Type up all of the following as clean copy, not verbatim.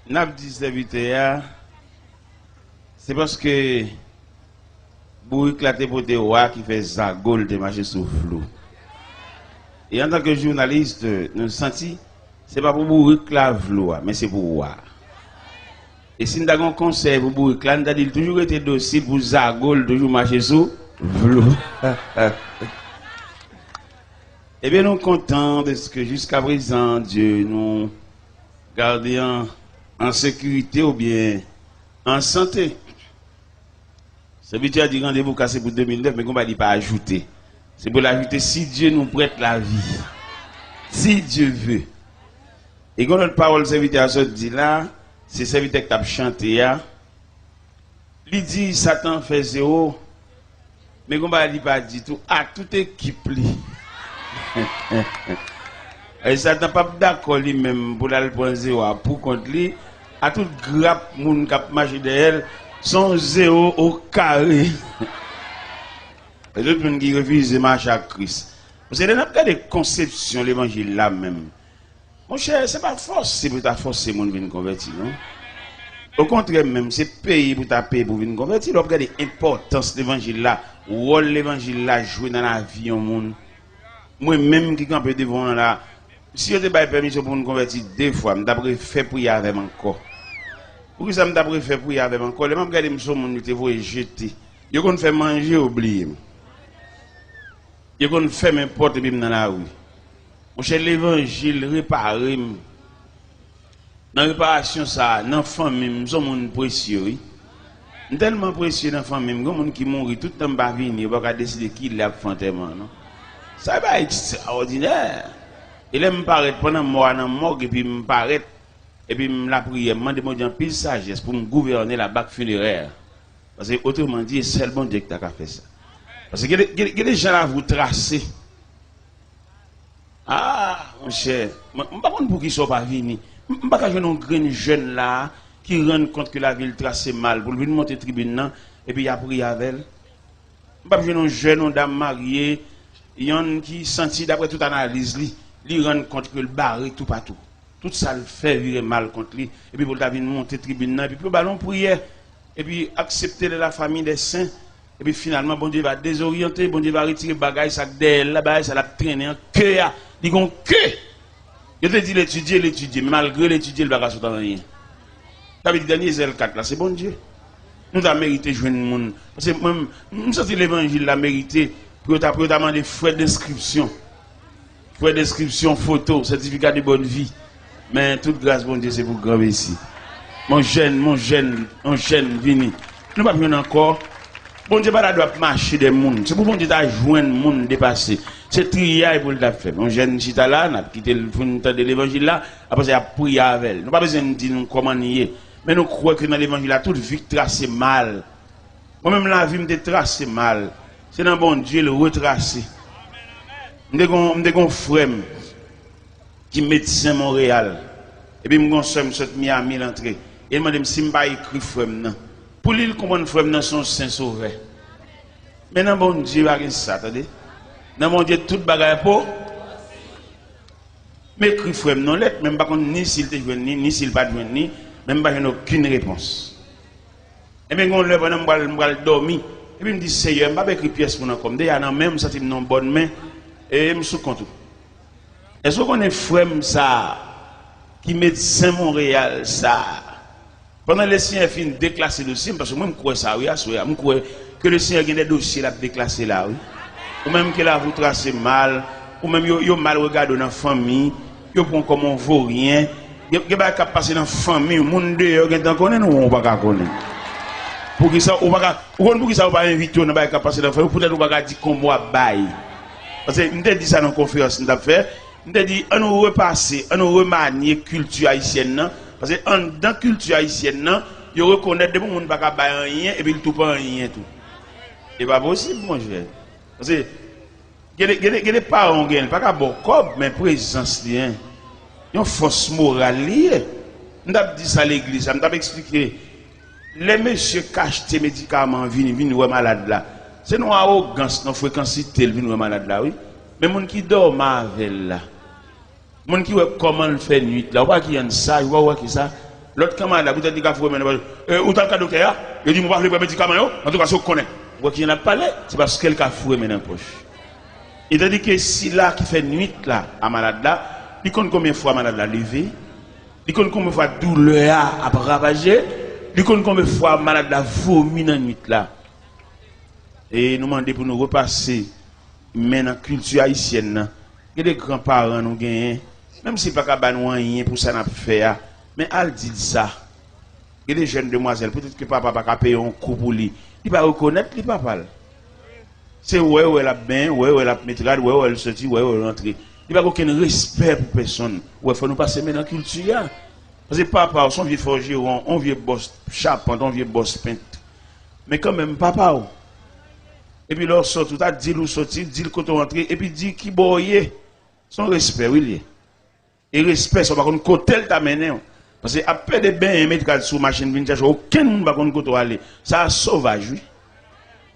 n'a dit serviteur, c'est parce que vous éclatez pour des rois qui fait zagol de marcher sous flou. Et en tant que journaliste, nous senti, c'est pas pour vous éclave l'eau, mais c'est pour voir. Et si nous avons un conseil pour vous éclave, nous avons toujours été docile pour zagol, toujours marcher sous flou. Eh bien, nous sommes contents de ce que jusqu'à présent, Dieu nous garde en sécurité ou bien en santé. Serviteur a dit rendez-vous cassé pour 2009, mais on va pas ajouter. C'est pour l'ajouter si Dieu nous prête la vie. Si Dieu veut. Et quand notre parole serviteur a dit là, c'est serviteur qui a chanté là. Il dit Satan fait zéro, mais on va pas dit tout à toute équipe li. Et Satan pas d'accord lui-même pour aller prendre zéro pour contre lui, à toute grappe moun qui marche derrière son zéro au carré. Et d'autres gens qui refusent de marcher à Christ. Vous savez, dans des conceptions, l'évangile là même. Mon cher, ce n'est pas forcé pour ta forcer mon venir convertir, non? Au contraire, même, c'est payé pour ta payer pour venir convertir. Vous regardez l'importance de l'évangile là, où l'évangile là joue dans la vie au monde. Moi-même qui campe devant là, si je n'ai pas permission pour nous convertir deux fois, je devrais faire prier avec encore. Pour ça, je devrais faire prier avec encore. Les gens regardent mes gens, ils vont jeter. Ils vont faire manger, oublier. Ils vont faire n'importe quoi dans la rue. Mon cher, l'évangile réparé. Dans la réparation, ça, dans la famille, nous sommes précieux. Tellement précieux dans la famille, nous sommes qui mourent tout le temps, ils ne vont pas décider qui l'a fait enterrement. Ça va être extraordinaire. Il me paraît pendant moi dans morgue et puis me paraît et puis la prière me demande un pile sagesse pour me gouverner la bague funéraire. Parce que autrement dit, c'est le bon Dieu qui a fait ça. Parce que il y a des gens à vous tracer. Ah, mon cher, je ne sais pas pour qui sont pas venus. Je ne sais pas un grand jeune là qui rend compte que la ville tracée mal pour venir monter tribune et puis il a prié avec elle. Je ne sais pas un jeune dame mariée. Il y en a qui sentit d'après toute analyse, lui rend compte que le barré tout partout. Tout ça le fait virer mal contre lui. Et puis pour la monter tribune, et puis pour le ballon prière, et puis accepter la famille des saints. Et puis finalement, bon Dieu va désorienter, bon Dieu va retirer le bagage, ça d'elle, là-bas, ça l'a traîné en cœur. Il dit que. Il te dit l'étudier, mais malgré l'étudier, le bagage n'est rien. Ça veut dire dernier Zèle 4 là, c'est bon Dieu. Nous avons mérité de jouer le monde. Parce que moi, nous sommes l'évangile, l'a mérité. Pour demander frais d'inscription, photo, certificat de bonne vie. Mais toute grâce, bon Dieu, c'est pour grand ici. Mon jeune, vini. Nous ne pouvons pas encore. Bon Dieu, pas doit marcher des mondes. C'est pour bon Dieu joindre le monde dépassé. C'est trier pour le faire. Mon jeune chita là, n'a quitté le fond de l'évangile là, après il a prié avec elle. Nous pas besoin de dire comment nier. Mais nous croyons que dans l'évangile là, toute vie tracée mal. Moi-même la vie me tracée mal. C'est dans bon Dieu le retracer. Je suis un frère qui est médecin Montréal. Et puis je suis un Miami l'entrée. Et il m'a dit si je ne pas écrit frère. Pour lui, il comprend frère dans son saint sauveur. Mais dans bon Dieu, il n'y a rien de ça. Dans mon Dieu, tout bagaille pour. Mais écrit frère non lettre, même pas ni s'il te joint ni s'il pas joint ni, même pas aucune réponse. Et bien quand on lève on dormir. Et puis il me dit, Seigneur, je ne vais pas écrire pièce pour nous comme. D'ailleurs, dans même ça, une bonne main. Et je me suis compte. Est-ce qu'on est frère ça, qui médecin Montréal, ça, pendant les Seigneurs finissent de déclasser le dossier, parce que moi, je crois ça, oui, je crois que le Seigneur a des dossiers là déclassés là, oui. Ou même qu'il a vous tracé mal, ou même il a mal regardé dans la famille, il prend comme on vaut rien, il n'y a pas qu'à passer dans la famille, le monde dehors, il y a connaître ou on ne va pas connaître. Pour qui ça, on va pas inviter, on ne va pas passer dans la famille, peut-être on va dire qu'on va bailler. Parce que je t'ai dit ça dans la conférence, je t'ai dit, on nous repasser, on nous remanier la culture haïtienne, parce que dans la culture haïtienne, il reconnaît que les gens ne vont pas rien et puis ils ne pas rien. Ce n'est pas possible, mon cher. Parce que il y a des parents qui ne sont pas bon comme, mais présence, il y a une force morale. Je t'ai dit ça à l'église, je t'ai expliqué. Les messieurs cachent tes médicaments, viennent malades là. C'est nos arrogance, nos fréquencités, viennent malades là, oui. Mais les gens qui dorment avec là, les gens qui voient comment le fait nuit là, voient qu'il y a ça, voient qui ça. L'autre camarade, vous avez dit qu'il faut mener. Où t'as le docteur? Il dit, moi, je vais prendre médicament. En tout cas, si on connaît. Vous qui en a parlé, c'est parce qu'elle a foué maintenant poche. Il a dit que si là, qui fait nuit là, à malade là, il compte combien de fois malade là levé, il compte combien de fois douleur à ravager, il compte combien de fois malade là vomi dans la nuit là. Et nous demandons pour nous repasser, mais dans la culture haïtienne, il y a des grands-parents nous gagnent, même si pas qu'à rien pour ça n'a pas fait, mais elle dit ça. Il y a des jeunes demoiselles, peut-être que papa n'a pas payé un coup pour lui. Il va reconnaître le papa. C'est ouais, elle a bien, ouais, elle a métrade, ouais, elle sortit, ouais, elle rentre. Il n'y a aucun respect pour personne. Ouais, il faut nous passer dans la culture. Parce que papa, son vieux forgeron, on vieux boss charpente, on vieux boss peintre. Mais quand même, papa, et puis leur sort, tout à dit l'ou sorti, dit le côté rentré, et puis dit qui boye. Son respect, oui. Et respect, ça va qu'on côté t'a mené. Parce que après des bains, mettre sur machine, aucun monde va qu'on côté aller. Ça sauvage, oui.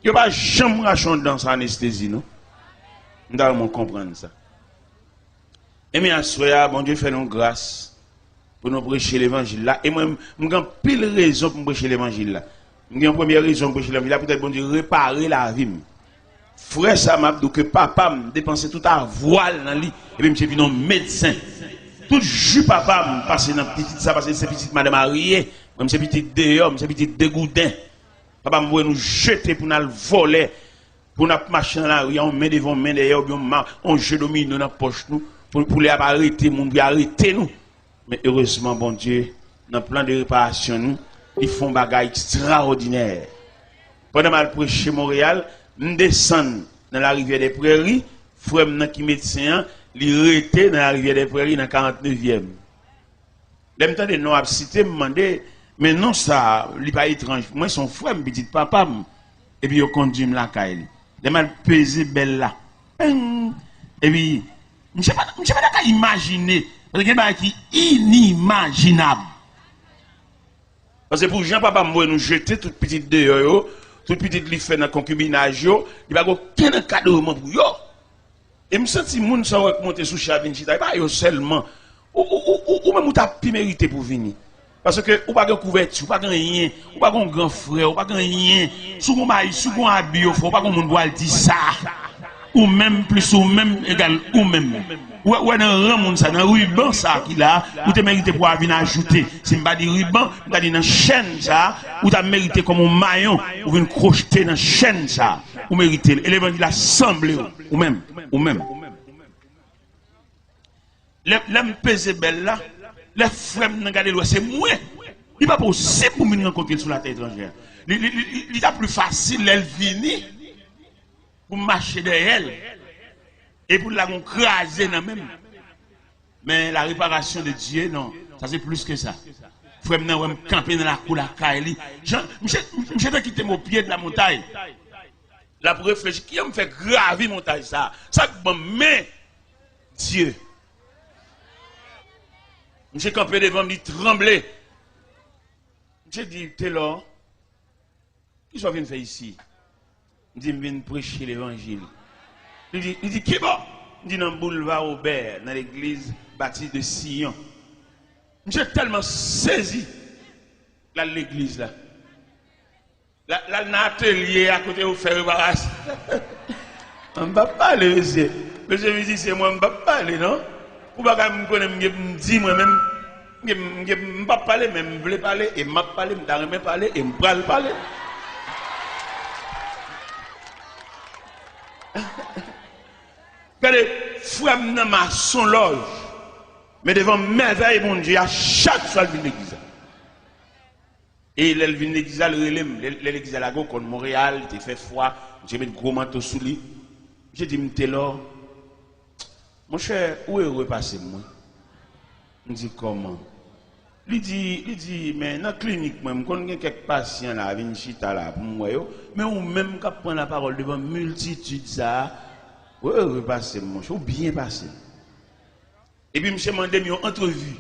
Il n'y a pas jamais rachon dans sa anesthésie, non? Nous devons comprendre ça. Et bien, à bon Dieu fait nous grâce pour nous prêcher l'évangile là. Et moi, je n'ai pile raison pour prêcher l'évangile là. J'ai une première raison pour prêcher l'évangile là, peut-être bon Dieu réparer la vie. Frère, ça m'a dit que papa m'a dépensé tout à voile dans lit. Et puis, je suis un médecin. Tout jus papa m'a passé dans petite ça, parce que c'est petite madame mariée. Même c'est petit dehors, c'est petit dégoûtant. Papa m'a nous jeter pour nous voler. Pour nous marcher dans la rue, on met devant, main derrière, on jette domine dans la poche nous. Pour les arrêter, pour arrêter nous. Mais heureusement, bon Dieu, dans le plan de réparation, nous, ils font des bagages extraordinaires. Pendant que je prêche chez Montréal, nous descendons dans la rivière des Prairies, frère qui médecin, il était dans la rivière des Prairies dans la 49e. L'aime temps de nous citer, me demander, mais non, ça, il n'est pas étrange. Moi, son frère me dit papa, et puis il conduit la caille. Il m'a pesé belle là. Et puis, je ne sais pas imaginer. Parce que c'est qui inimaginable. Parce que pour Jean-Papa, nous jeter toute petite dehors, toute petite li fait dans le concubinage, il n'y a aucun cadeau pour eux. Et je me sens que les gens sont montés sous Chavin, ce n'est pas seulement. Ou même tu as pu mériter pour venir. Parce que ou pas de couverture, ou pas de rien, ou pas de grand frère, ou pas de rien. Sous mon mari, sous mon habit, ou pas qu'on doit dire ça. Ou même plus, ou même égal, ou même. Ou dans le rang, dans le ruban, ça, qui là, ou tu mérité pour venir ajouter. Si je ne dis pas ruban, je dis dans la chaîne, ça, ou tu as mérité comme un maillon, ou venir crocheter dans la chaîne, ça, ou mérité. Et l'évangile a semblé, ou même. L'homme pesé belle là, les frères n'ont regardé loin, c'est moi. Il n'est pas possible pour me rencontrer sur la terre étrangère. Il est plus facile, elle venir, pour marcher derrière elle. Et pour la craser dans même. Mais la réparation de Dieu, non, ça c'est plus que ça. Frère, je vais camper dans la cour de la Kaili. Je vais quitter mon pied de la montagne. Là, pour réfléchir, qui me fait graver la montagne ça? Ça que mais Dieu. Je vais camper devant, me trembler. Je dis, Taylor, qu'est-ce que tu viens faire ici? Je dis, je viens prêcher l'évangile. Il dit, qui bon? Il dit, dans le boulevard Aubert, dans l'église bâtie de Sion. J'ai tellement saisi l'église là. Là, dans l'atelier à côté où faire réparation. On ne va pas parler, monsieur. Monsieur me dit, c'est moi, on ne va pas parler, non? Ou pas me connaître, me dit moi-même, je ne vais pas parler, mais je veux parler, et je ne parler, je ne parler, et je ne vais parler. Regardez, frère n'a pas son loge. Mais devant merveille, mon Dieu, à chaque fois, il vient l'église. Et il vient l'église, l'église à la go, contre Montréal, il fait froid, j'ai mis un gros manteau sous lui. J'ai dit, Taylor, mon cher, où est repassé, moi? Je dis, comment? Il dit, mais dans la clinique, moi, je connais quelques patients là, viennent chita là, pour moi, mais ou même quand prend la parole devant multitude, ça. Oui, repassé, mon cher, ou bien passé. Et puis, je me demandé une entrevue.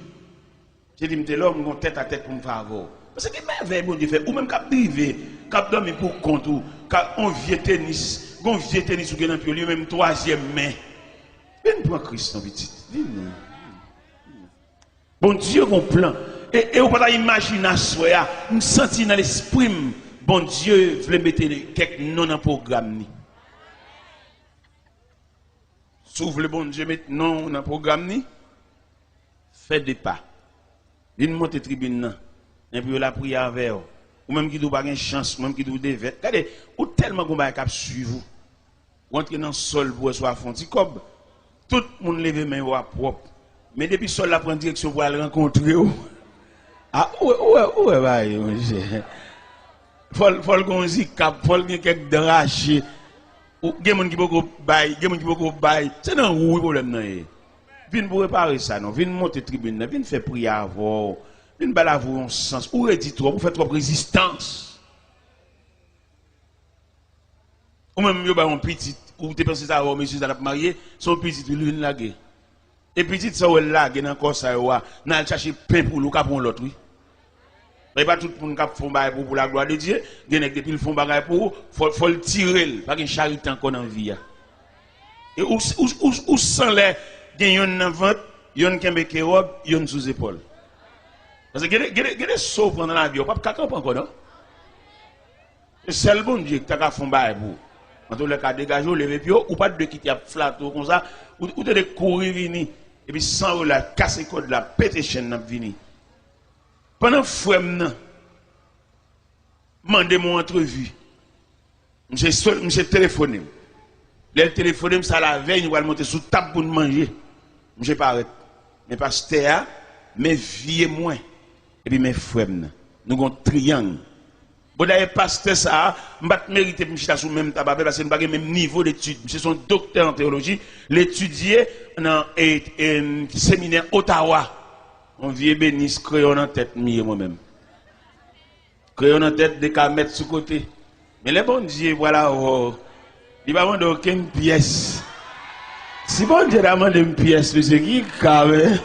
J'ai dit, je l'homme, mon tête à tête pour me faire avoir. Parce que c'est merveille, bon Dieu fait. Ou même quand privé, quand dormir pour compte, ou quand on vient tennis, ou gagne lui même troisième main. Viens pour Christ, petit. Bon Dieu, mon plan. Et on peut pas imaginer à soi, me sentir dans l'esprit, bon Dieu voulait mettre quelques noms dans le programme. S'ouvre le bon Dieu mettre non dans le programme, fait des pas. Viens monter tribune, et puis la prière avec vous. Ou même qui doit pas une chance, ou même qui doit des vêtements. Regardez, ou tellement qu'on va suivre vous. Ou entrer dans le sol pour soit fonti comme tout le monde lève main ou propre. Mais depuis le sol la prend direction pour aller rencontrer vous. Ah ouais bah faut le gonzi cap, faut le quelques draché. Ou gen moun qui beaucoup bail, gen moun qui beaucoup bail. C'est non ou problème non. Viens pour réparer ça non, viens monter tribune, viens faire prière avant. Viens balaver un sens. Ou redit trop, pour faire trop résistance. Ou même yo ba un petit ou tu penses ça monsieur ça l'a marié, son petit lui vient laguer. Et petit ça ou laguer dans corps ça wa, n'a chercher pain pour l'ou pour l'autre oui. Mais pas tout le monde qui font bail pour la gloire de Dieu, gen ek depuis le font bagarre pour faut le tirer, pas une charité encore dans vie. Et ou sans les gen yon dans ventre, yon kembe ke robe, yon sous épaule. Parce que gen sauve pendant la vie, pas capable encore non. C'est le bon Dieu qui t'a fait bail pour. En tout cas dégager lever puis ou pas de quitter flatter comme ça, ou de courir venir et puis sans la casser code la péter chaîne n'a venir. Pendant frère nan mandé mon entrevue. Monsieur téléphoné. Le téléphoné ça la veille nous va monter sous table pour manger. Monsieur paraît. Mais pasteur mais vieux moins et puis mes frères nous avons triangle. Bon d'ailleurs pasteur ça m'pas mériter pour m'chita sous même tabac parce que nous pas même niveau d'études. C'est son docteur en théologie, l'étudier dans séminaire Ottawa. On vient bénis crayon en tête moi-même. Crayon en tête des cas mettre sous côté. Mais les bon Dieu voilà il va demander aucune pièce. Si bon Dieu demande une pièce monsieur qui carré.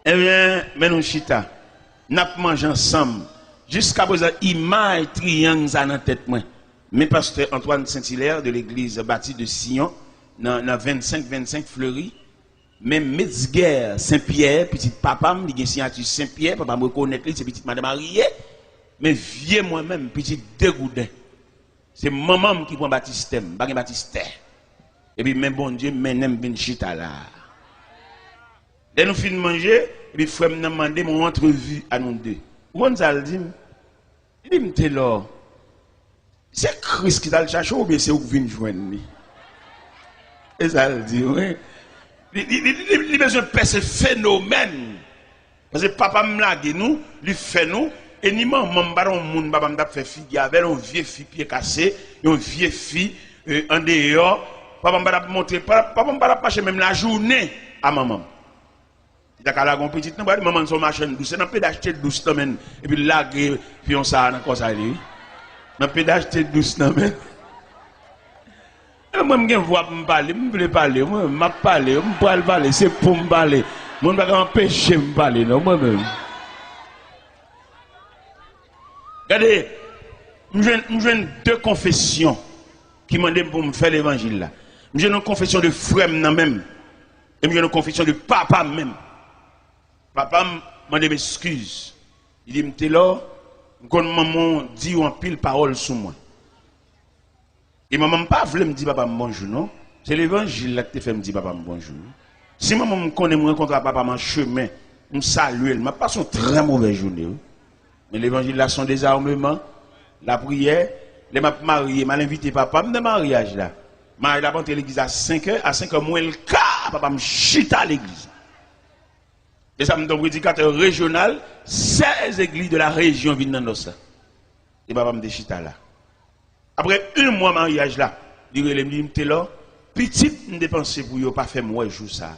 Eh bien, mais nous chita. N'a mangé ensemble. Jusqu'à présent, image triangle dans la tête moi. Mais pasteur Antoine Saint-Hilaire de l'église bâtie de Sion dans 25 Fleury. Même Metzger Saint-Pierre, petit papa, il a signature Saint-Pierre, papa me reconnaît, c'est petite madame mariée. Mais vieux moi-même, petit dégoûté. C'est maman qui prend baptistème, pas baptistère. Et puis même bon Dieu, menem bin chita là. Dès nous finissons de manger, et puis frère m'a demandé mon entrevue à nous deux. Où ça le dit? Il dit m'te là. C'est Christ qui t'a le cherché ou bien c'est où vient joindre? Et ça le dit, oui. Il a besoin de faire ce phénomène. Parce que papa me lague nous, lui fait nous, et ni maman m'baron moun papa m'dap fait fille avec un vieux fille pied cassé, une vieille fille en dehors, papa m'dap montrer, papa m'dap passer même la journée à maman. Il a la petite maman son machin douce, n'a pas d'acheter douce même et puis lague puis on ça dans ça lui. N'a pas d'acheter douce même. Moi, je vois me parler, je veux parler, moi, je parler, je parler, c'est pour me parler. Je ne vais pas empêcher de me parler, non, moi-même. Regardez, je deux confessions qui m'ont dit pour me faire l'évangile là. J'ai une confession de frère même, et j'ai une confession de papa même. Papa m'a dit m'excuse. Il dit, m'te là, quand maman dit en pile parole sur moi. Et maman pas voulu me dire papa bonjour non. C'est l'évangile là qui te fait me dire papa bonjour. Si maman me connaît me rencontre papa en chemin, me salue, elle m'a passé une très mauvaise journée. Mais l'évangile là son désarmement, la prière, les m'a marié, m'a invité papa me de mariage là. Marie la rentré l'église à 5h, à 5h moins le cas, papa me chita à l'église. Et ça me donne prédicateur régional, 16 églises de la région viennent dans ça. Et papa me chita là. Après un mois de mariage là, il me dit là, petite me dépenser pour ne pas faire moi jour ça.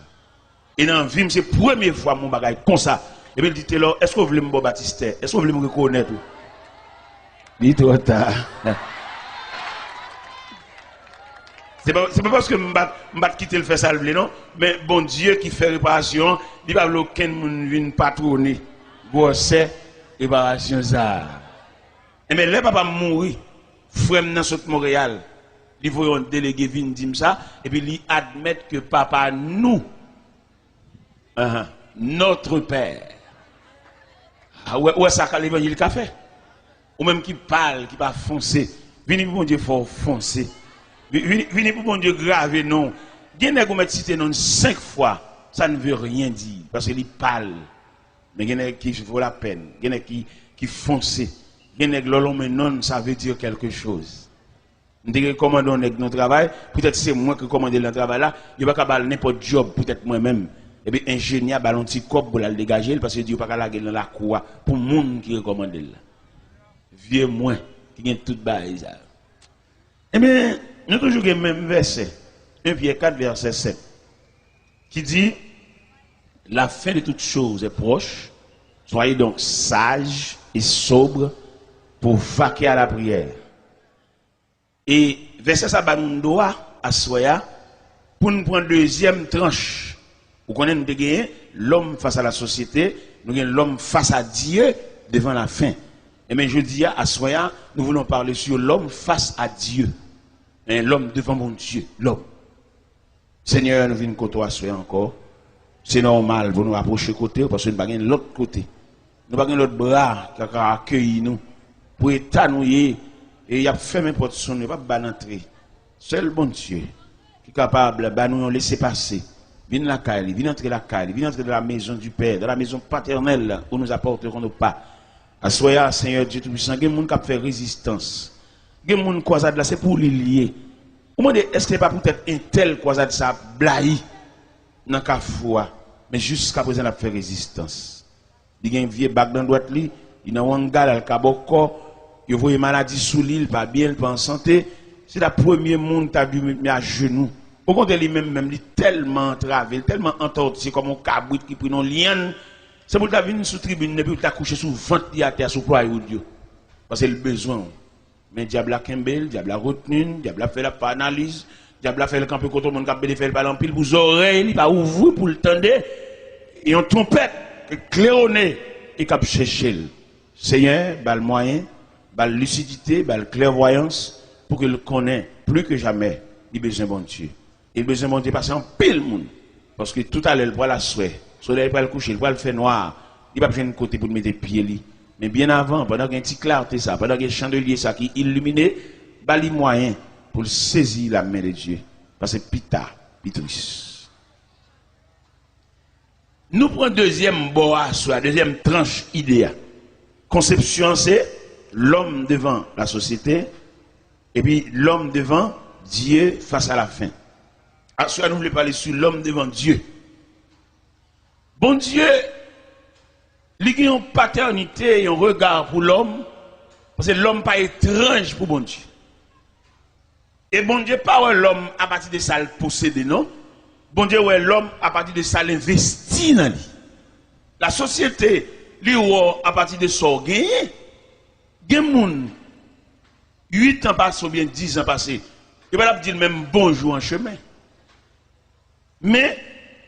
Et dans la vie, c'est la première fois mon bagage comme ça. Et puis il dit là, est-ce que vous voulez me baptiser? Est-ce que vous voulez me reconnaître? Il dit trop tard. C'est pas parce que je vais quitter le faire ça, non, mais bon Dieu qui fait réparation, il va aucun monde vienne patronner. Bon, c'est réparation ça. Et mais là, papa mourir. Frère dans Montréal, il voyait un délégué venir dire ça, et puis il admet que papa nous, notre Père, Ouais, ça, l'évangile qu'a fait. Ou même qui parle, qui va foncer. Venez pour mon Dieu, faut foncer. Venez pour mon Dieu, graver, non. Il y a qui cité non 5 fois, ça ne veut rien dire. Parce qu'il parle. Mais il y a qui vaut la peine. Il y a qui fonce. Il y a qui non, ça veut dire quelque chose. Nous recommandons notre travail. Peut-être c'est moi qui commande le travail là. Il n'y a pas n'importe job, peut-être moi-même. Et bien, ingénieur, un petit cop pour le dégager, parce que Dieu n'a pas la dans la cour pour le monde qui recommande là. Vieux moins, qui a tout bail. Eh bien, nous toujours le même verset, 1 Pierre 4, verset 7, qui dit, la fin de toutes choses est proche, soyez donc sages et sobres pour vaquer à la prière. Et verset ça, nous doit à soya pour nous prendre deuxième tranche. Vous connaissez l'homme face à la société, nous avons l'homme face à Dieu devant la fin. Et bien je dis à soya, nous voulons parler sur l'homme face à Dieu. L'homme devant mon Dieu, l'homme. Seigneur, nous venons côté à soya encore. C'est normal, vous nous rapprocher côté parce que nous n'avons pas l'autre côté. Nous n'avons pas l'autre bras qui a accueilli nous pour étanouiller. Et il a fait mes portes son, il va pas entrer. Seul bon Dieu qui est capable de nous laisser passer. Viens la caille, viens entrer la caille, viens entrer dans la maison du Père, dans la maison paternelle où nous apporterons nos pas. Assoya, Seigneur Dieu Tout-Puissant, il y a des gens qui font résistance. Il y a des gens qui croisent là, c'est pour les lier. Est-ce que ce n'est pas peut-être un tel croisade ça blahi dans la foi, mais jusqu'à présent, il a fait résistance. Il y a un vieux bac dans la droite, il y a un gars qui a il voit une maladie sous l'île, pas bien, pas en santé. C'est le premier monde qui a dû mettre à genoux. Au contraire, lui-même, il est tellement entravé, tellement entorti, comme un cabrit qui prend un lien. C'est pour qu'il vienne sous tribune, et puis il couché sous ventre à terre, sous croix ou Dieu. Parce que c'est le besoin. Mais le diable a Kembel, le diable a retenu, le diable a fait la analyse, le diable a fait le camp contre le monde qui a fait le ballon pile pour les oreilles, il va ouvrir pour le tendre. Et on trompette, claironné, et qui a cherché. Seigneur, le moyen, la lucidité, la clairvoyance, pour qu'il connaisse plus que jamais, il a besoin de bon Dieu. Il a besoin de bon Dieu parce qu'il y a un pile monde. Parce que tout à l'heure, il va la souhait. Le soleil va le coucher, il va le faire noir. Il va besoin de côté pour mettre des pieds. Mais bien avant, pendant qu'il y a un petit clarté, ça, pendant qu'il y a un chandelier ça, qui illuminé, il y a les moyens pour saisir la main de Dieu. Parce que pita, pitris. Nous prenons deuxième boa sur la deuxième tranche idéale. Conception, c'est l'homme devant la société et puis l'homme devant Dieu face à la fin. Alors, nous voulons parler sur l'homme devant Dieu. Bon Dieu, il y a une paternité et un regard pour l'homme, parce que l'homme n'est pas étrange pour bon Dieu. Et bon Dieu, pas l'homme à partir de ça le posséder, non? Bon Dieu, ouais, l'homme à partir de ça l'investit dans lui. La société, lui, à partir de ça, gagné. Il y a des gens, 8 ans passés ou bien 10 ans passés, il ne va pas dire même bonjour en chemin. Mais,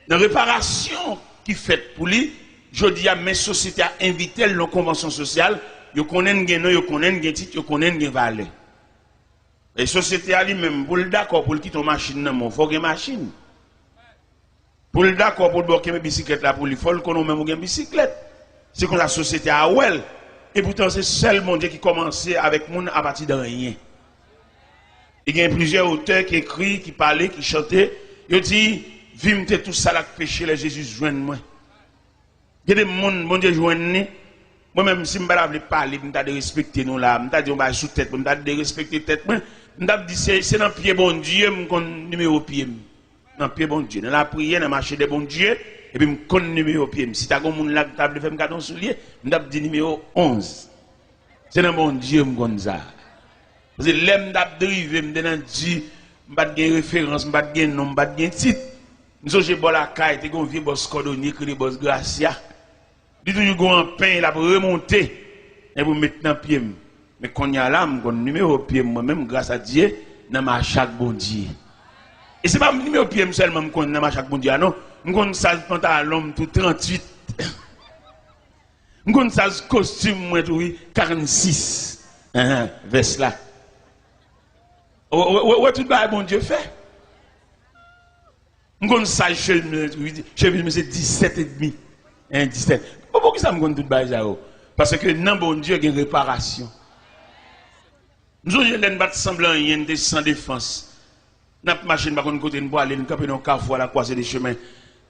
dans la réparation qui est faite pour lui, je dis à mes sociétés à inviter la convention sociale, ils connaissent un nom, ils connaissent un titre, ils connaissent un valeur. Les sociétés à lui-même, pour le d'accord, pour le quitter une machine, il faut une machine. Pour le d'accord, pour le bloquer mes bicyclettes là, pour lui, il faut qu'on ait même une bicyclette. C'est comme la société à Ouel. Et pourtant, c'est seulement Dieu qui commençait avec monde à partir de rien. Il y a plusieurs auteurs qui écrivent, qui parlaient, qui chantaient. Ils disent, vimte tout ça là péché, les Jésus joigne moi. Il y a des gens, bon Dieu joigne. Moi-même, si je ne veux pas parler, je vais respecter nous là. Je vais dire, sous tête, je vais respecter tête. Je vais dire, c'est dans le pied bon Dieu, je connais le numéro pied. Dans le pied bon Dieu. Dans la prière, dans le marché de bon Dieu, et puis je connais le numéro pied. Si tu as un monde là qui t'a fait un cadeau soulier, je vais dire numéro 11. C'est dans bon Dieu, je connais ça. Parce que l'aime d'abdriver, je vais dire, je vais dire référence, je vais dire nom, je vais dire titre. Nous avons bon la caille, tu as un vieux boss cordonnier, qui est le boss Gracia. Il y a toujours un pain là pour remonter et pour mettre dans le pied. Mais quand il y a là, je vais numéro pied moi-même, grâce à Dieu, dans ma chaque bon Dieu. Et ce n'est pas le numéro pied seulement que dans ma chaque bon Dieu, non. Je vais sale pantalon tout 38. Je vais sale costume moi tout 46. Vers là. Où tout le bon Dieu fait? Je vais sale chemise, c'est 17 et demi. 17. Pourquoi ça me compte tout le bail? Parce que non, bon Dieu, il y a une réparation. Nous avons battre semblant, il y a sans défense. Nous avons marché par côté de bois, nous avons caveau à la croisée des chemins.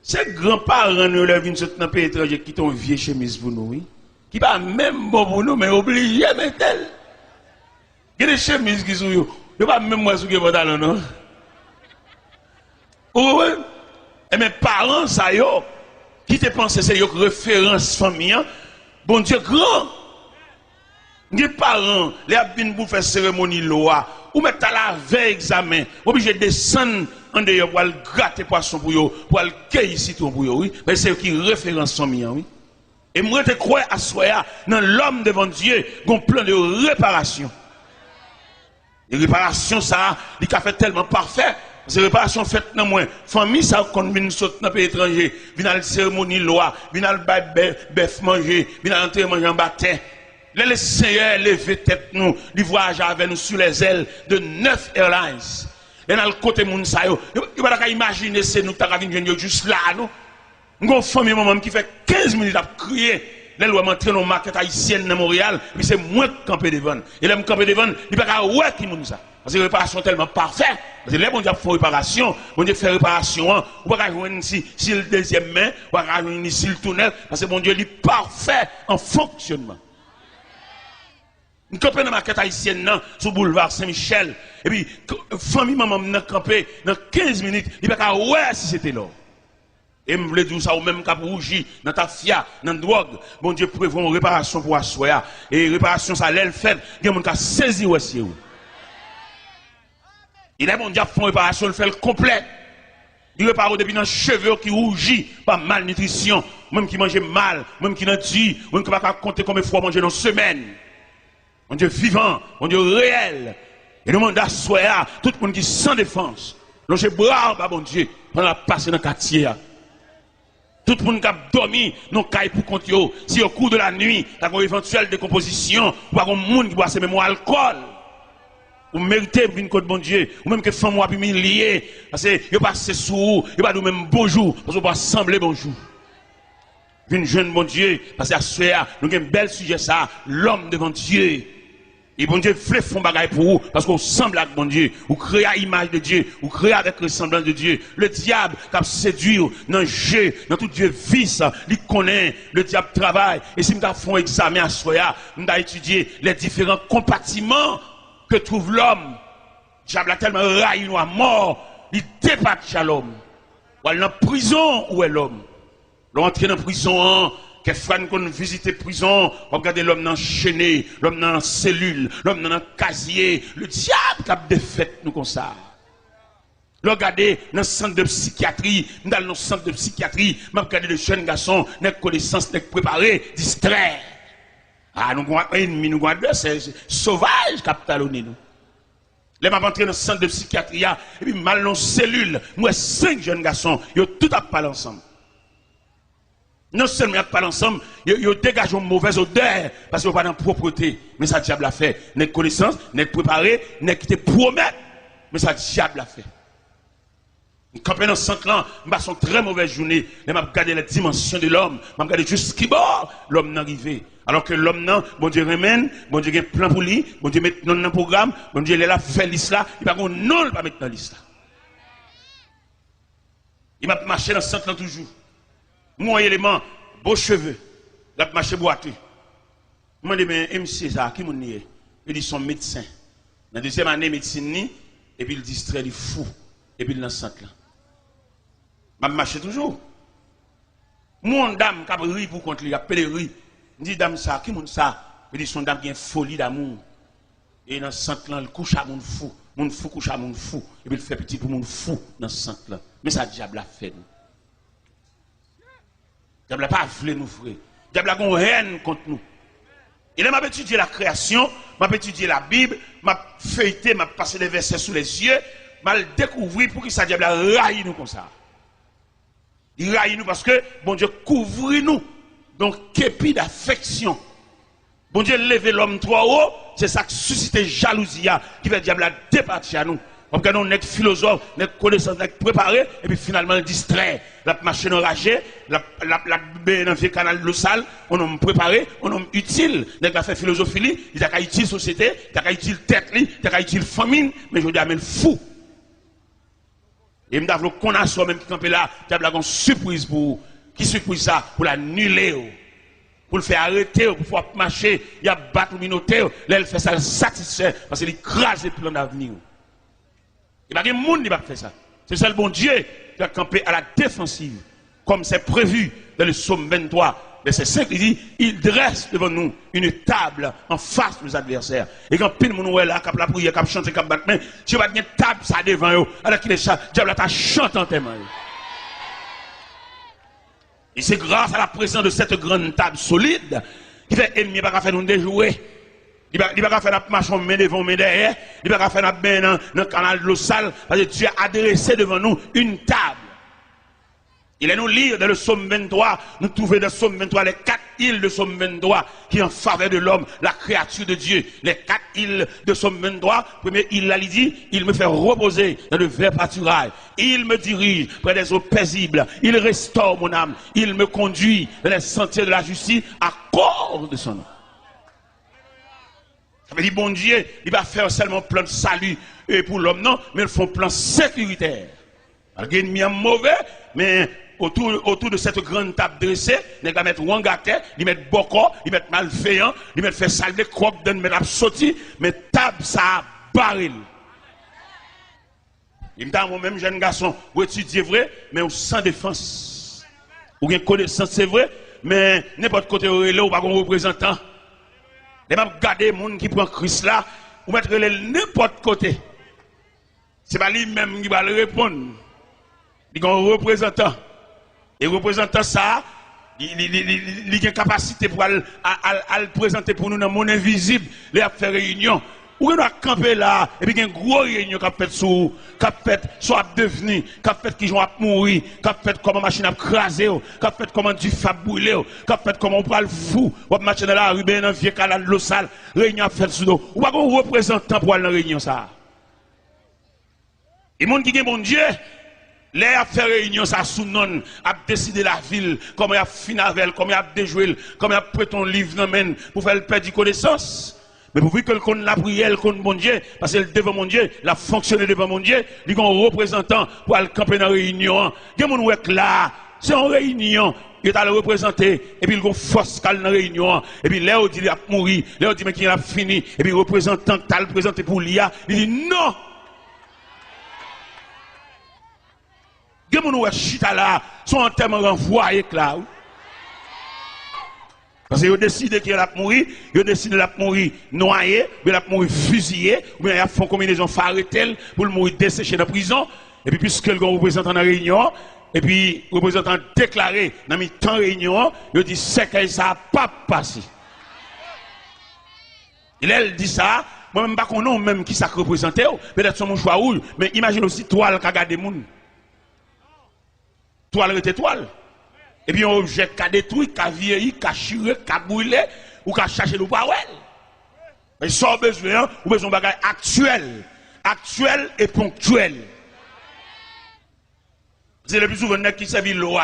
Ces grands-parents nous leur viennent dans un pays étranger qui ont une vieille chemise pour nous, oui. Qui pas même bon pour nous, mais obligé à mettre elle. Il y a des chemises qui sont, il n'y a pas même moi sur le pantalon, non? Oui, et mes parents, ça y est, qui te pensent que c'est une référence famille, bon Dieu grand. Les parents, les abîmes pour faire cérémonie loi, ou mettre à la veille examen, obligé de descendre en dehors pour aller gratter poisson pour eux, pour aller cueillir citron pour eux, oui. Mais c'est qui référence famille, oui. Et moi, je crois à soi, dans l'homme devant Dieu, un plan de réparation. Et réparation, ça, il a fait tellement parfait. Parce que réparation faite dans moi. Famille, ça, quand vient sauter dans le pays étranger, vient à la cérémonie loi, vient à la bœuf manger, vient à l'entrée manger en baptême. Les Seigneurs lever tête nous, ils voyagent avec nous sur les ailes de 9 Airlines. Et dans le côté moun sa yo, il va pas imaginer c'est nous qui venir juste là, non? Nous avons famille maman qui fait 15 minutes à crier. Les lois m'entraînent dans market haïtienne dans Montréal, puis c'est moi qui campe devant. Et là, me campe devant, il n'y a pas ouais qui moun ça. Parce que la réparation est tellement parfaite. Parce que les bon Dieu font réparation, bon Dieu fait réparation, ou pas jouer ici si le deuxième main, ou pas jouer ici le tunnel, parce que bon Dieu est parfait en fonctionnement. Nous campons dans la market haïtienne, sur le boulevard Saint-Michel, et puis, famille maman m'a campé dans 15 minutes, il n'y a pas ouais si c'était là. Et je voulais dire ça au même cap rougi, dans ta fia, dans la drogue. Bon Dieu prévoit une réparation pour assoya. Et réparation, ça l'aile fait. Il y a des gens qui saisi aussi. Il est bon Dieu fait une réparation, il fait le complet. Il répare depuis dans les cheveux qui rougit par malnutrition. Même qui mange mal, même qui n'a dit, même qui ne va pas compter combien de fois manger dans une semaine. Mon Dieu vivant, mon Dieu réel. Et nous demandons assoya, tout le monde qui sans défense. Longer bras, bon Dieu, pendant la passer dans le quartier. Tout le monde qui a dormi, non caille pour compte yo. Si au cours de la nuit, tu as une éventuelle décomposition, ou pas un monde qui boit ce même alcool, ou méritez une côte bon Dieu, ou même que femme ou humilié, parce que yo passe sous, yo pas nous même bonjour, parce qu'on va sembler bonjour. Une jeune bon Dieu, parce que à ce nous avons un bel sujet ça, l'homme devant Dieu. Et bon Dieu fait fond bagaille pour vous, parce qu'on semble avec bon Dieu, ou créer à l'image de Dieu, ou créer avec ressemblance de Dieu. Le diable qui a séduit dans le jeu, dans tout Dieu vice, il connaît, le diable travaille. Et si nous avons un examen à soi, nous avons étudié les différents compartiments que trouve l'homme. Le diable a tellement raillé nous à mort, il dépasse l'homme. Ou elle est en prison, où est l'homme? L'entrée dans la prison, que frère qu'on visite prison, regardez l'homme enchaîné, l'homme dans la cellule, l'homme dans le casier, le diable qui a défait nous comme ça. Regardez dans le centre de psychiatrie, dans le centre de psychiatrie, regardez les jeunes garçons, n'ont connaissance, n'ont préparé, distraits. Ah, nous avons un ennemi, nous avons deux, c'est sauvage qui a talonné nous. Les m'a rentré dans le centre de psychiatrie, et puis mal dans la cellule, nous avons 5 jeunes garçons, ils ont tout à parler ensemble. Non seulement ils parlent ensemble, ils dégagent une mauvaise odeur parce qu'ils n'ont pas de propreté. Mais ça, diable a fait. N'est connaissance, n'est préparé, n'est qui te promet. Mais ça, diable a fait. Quand on est dans ce centre-là, je passe une très mauvaise journée. Je regarde la dimension de l'homme. Je regarde juste qui bord l'homme n'est arrivé. Alors que l'homme, non, bon Dieu remène, bon Dieu a un plan pour lui, bon Dieu met dans le programme, bon Dieu est là, fait l'islam, il va non, il va mettre dans l'islam. Il m'a marché dans ce centre-là toujours. Mon élément, beaux cheveux, la marché boiteux. Je me dis, mais MC, ça, qui m'en est? Il dit, son médecin. Dans la deuxième année, médecine, et puis il distrait, il fou, et puis il est dans le centre là. Je marche toujours. Mon dame qui a ri pour contre lui, il a appelé ri. Il dit, dame, ça, qui m'en ça? Il dit, son dame qui a une folie d'amour. Et dans le centre là, il couche à mon fou. Mon fou couche à mon fou. Et puis il fait petit pour mon fou dans ce centre là. Mais ça, diable a fait. Le diable n'a pas voulu nous, frère. Le diable a une haine contre nous. Il m'a étudié la création, m'a étudié la Bible, m'a feuilleté, m'a passé des versets sous les yeux, m'a découvert pour que ça diable a raillé nous comme ça. Il raille nous parce que bon Dieu couvre nous. Donc, képi d'affection. Bon Dieu lever l'homme trop haut, c'est ça qui suscite jalousie, qui fait le diable a départir à nous. On regarde un nec philosophe, nec connaissance, nec préparé, et puis finalement distrait. La machine enragée, la dans le canal de salle, on homme préparé, on homme utile. Nec la fait philosophie, il a qu'à utile société, il a qu'à utile tête, il a qu'à utile famine, mais je dis à le fou. Et me d'avons qu'on a soi même qui campé là, tu as une surprise pour qui surprise ça pour l'annuler. Pour le faire arrêter, pour pouvoir marcher, il y a battre le minotaire, là elle fait ça, elle satisfait parce qu'il écrase le plan d'avenir. Il n'y a pas de monde qui va faire ça. C'est ça le bon Dieu qui a campé à la défensive, comme c'est prévu dans le psaume 23, verset 5, il dit, il dresse devant nous une table en face de nos adversaires. Et quand pile mon est là, cap la prière, cap chanter, cap battre main, tu vas une table ça devant eux, alors qu'il est diable t'a chanté en témoin. Et c'est grâce à la présence de cette grande table solide qui fait ennemi pas faire nous déjouer. Il ne va pas faire marche main devant, main derrière. Il ne va pas faire main dans le canal de l'eau sale. Parce que Dieu a adressé devant nous une table. Il est nous lire dans le psaume 23. Nous trouvons dans le psaume 23 les 4 îles de psaume 23 qui en faveur de l'homme, la créature de Dieu. Les 4 îles de psaume 23. Première île, là, il dit, il me fait reposer dans le vert pâturage. Il me dirige près des eaux paisibles. Il restaure mon âme. Il me conduit dans les sentiers de la justice à cause de son nom. Ça veut dire, bon Dieu, il va faire seulement plan de salut pour l'homme, non, mais il faut un plan sécuritaire. Il y a un mauvais, mais autour de cette grande table dressée, il va mettre Wangate, il va mettre Boko, il va mettre malveillant, il va faire salver, croque, il va mettre sauté, mais table, ça baril. Il me dit, moi-même, jeune garçon, vous étudiez vrai, mais sans défense. Ou bien connaissance, c'est vrai, mais n'importe côté où il est, ou pas un représentant. Et même garder les gens qui prennent Christ là, ou mettre n'importe côté. Ce n'est pas lui-même qui va le répondre. Il y a un représentant. Et le représentant, ça, il a une capacité pour le présenter pour nous dans le monde invisible, il a fait réunion. Ou on a campé là, et puis il y a une grosse réunion qui a fait soit devenu, qui a fait qui vont mourir, qui a fait comment machine a crasé, qui a fait comment du fab brûlé, qui a fait comment on prend le fou, ou machine là, arrivé dans un vieux canal de l'eau sale, réunion a fait sous l'eau. Ou pas qu'on représentant pour aller dans la réunion ça. Et monde qui est bon Dieu, les a fait réunion ça sous non, a décidé la ville, comment il a fini avec, comment il a déjoué, comment il a pris ton livre dans main pour faire le perdre de connaissance. Mais pour que le la prière, le compte mon Dieu, parce que devant mon Dieu, il a fonctionné devant mon Dieu, il y a un représentant pour aller camper dans la réunion. Il y a un gens là, c'est une réunion, il est allé représenter, et puis il y a une force dans la réunion, et puis là, il dit qu'il a mouru, là, il dit qu'il a fini, et puis le représentant qui a le présenté pour l'IA, il dit non! Il y a des gens qui sont là, sont en termes renvoyés là. Parce qu'ils ont décidé qu'il a mourir, ils ont décidé qu'il a mourir noyé, il a mourir fusillé, ou bien ils font combinaison farretelle pour le mourir desséché dans la prison. Et puis, puisque le représentant dans la réunion, et puis le représentant déclaré dans le temps de réunion, il dit c'est que ça n'a pas passé. Il dit ça, moi-même, je ne sais pas même qui ça représente, peut-être son choix ou, mais imagine aussi toile qui a gardé les gens. Toile est toile. Et puis un objet qui a détruit, qui a vieilli, qui a chiré, qui a brûlé, ou qui a cherché le power. Mais sans besoin, ou besoin de bagages actuels. Actuels et ponctuels. C'est le plus souvent qui servent l'eau,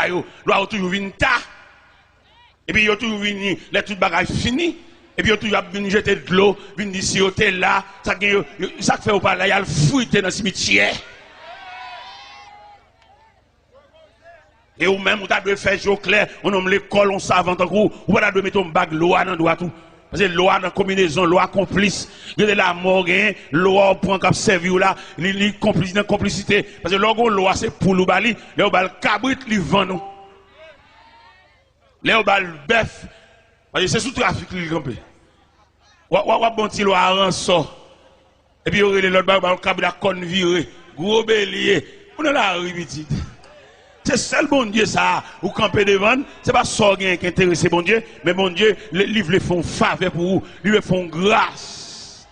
l'eau toujours vient tard. Et puis il y a toujours venu, les tout bagages finis. Et puis il y a toujours venu jeter de l'eau, venu d'ici au tel là, ça fait au palais, il y a le fouillé dans le cimetière. Et ou même, vous avez fait jour clair, on nomme l'école, on savant en gros, ou vous avez mettre un bague l'eau dans le tout. Parce que l'eau dans combinaison, l'eau complice, il y a de la mort, l'eau point cap servi là, il complice dans complicité. Parce que l'eau c'est pour le bali, l'eau bal cabrit, il vend nous. L'eau bal bœuf, parce que c'est sous trafic il campé. Ou bon petit l'eau à rançon. Et puis il y aurait l'autre bal cabrit à conne viré, gros bélier, on est là, petite. C'est seul bon Dieu ça, ou camper devant, c'est pas ça qui intéresse bon Dieu, mais bon Dieu, les livres les font faveur pour vous, ils les font grâce.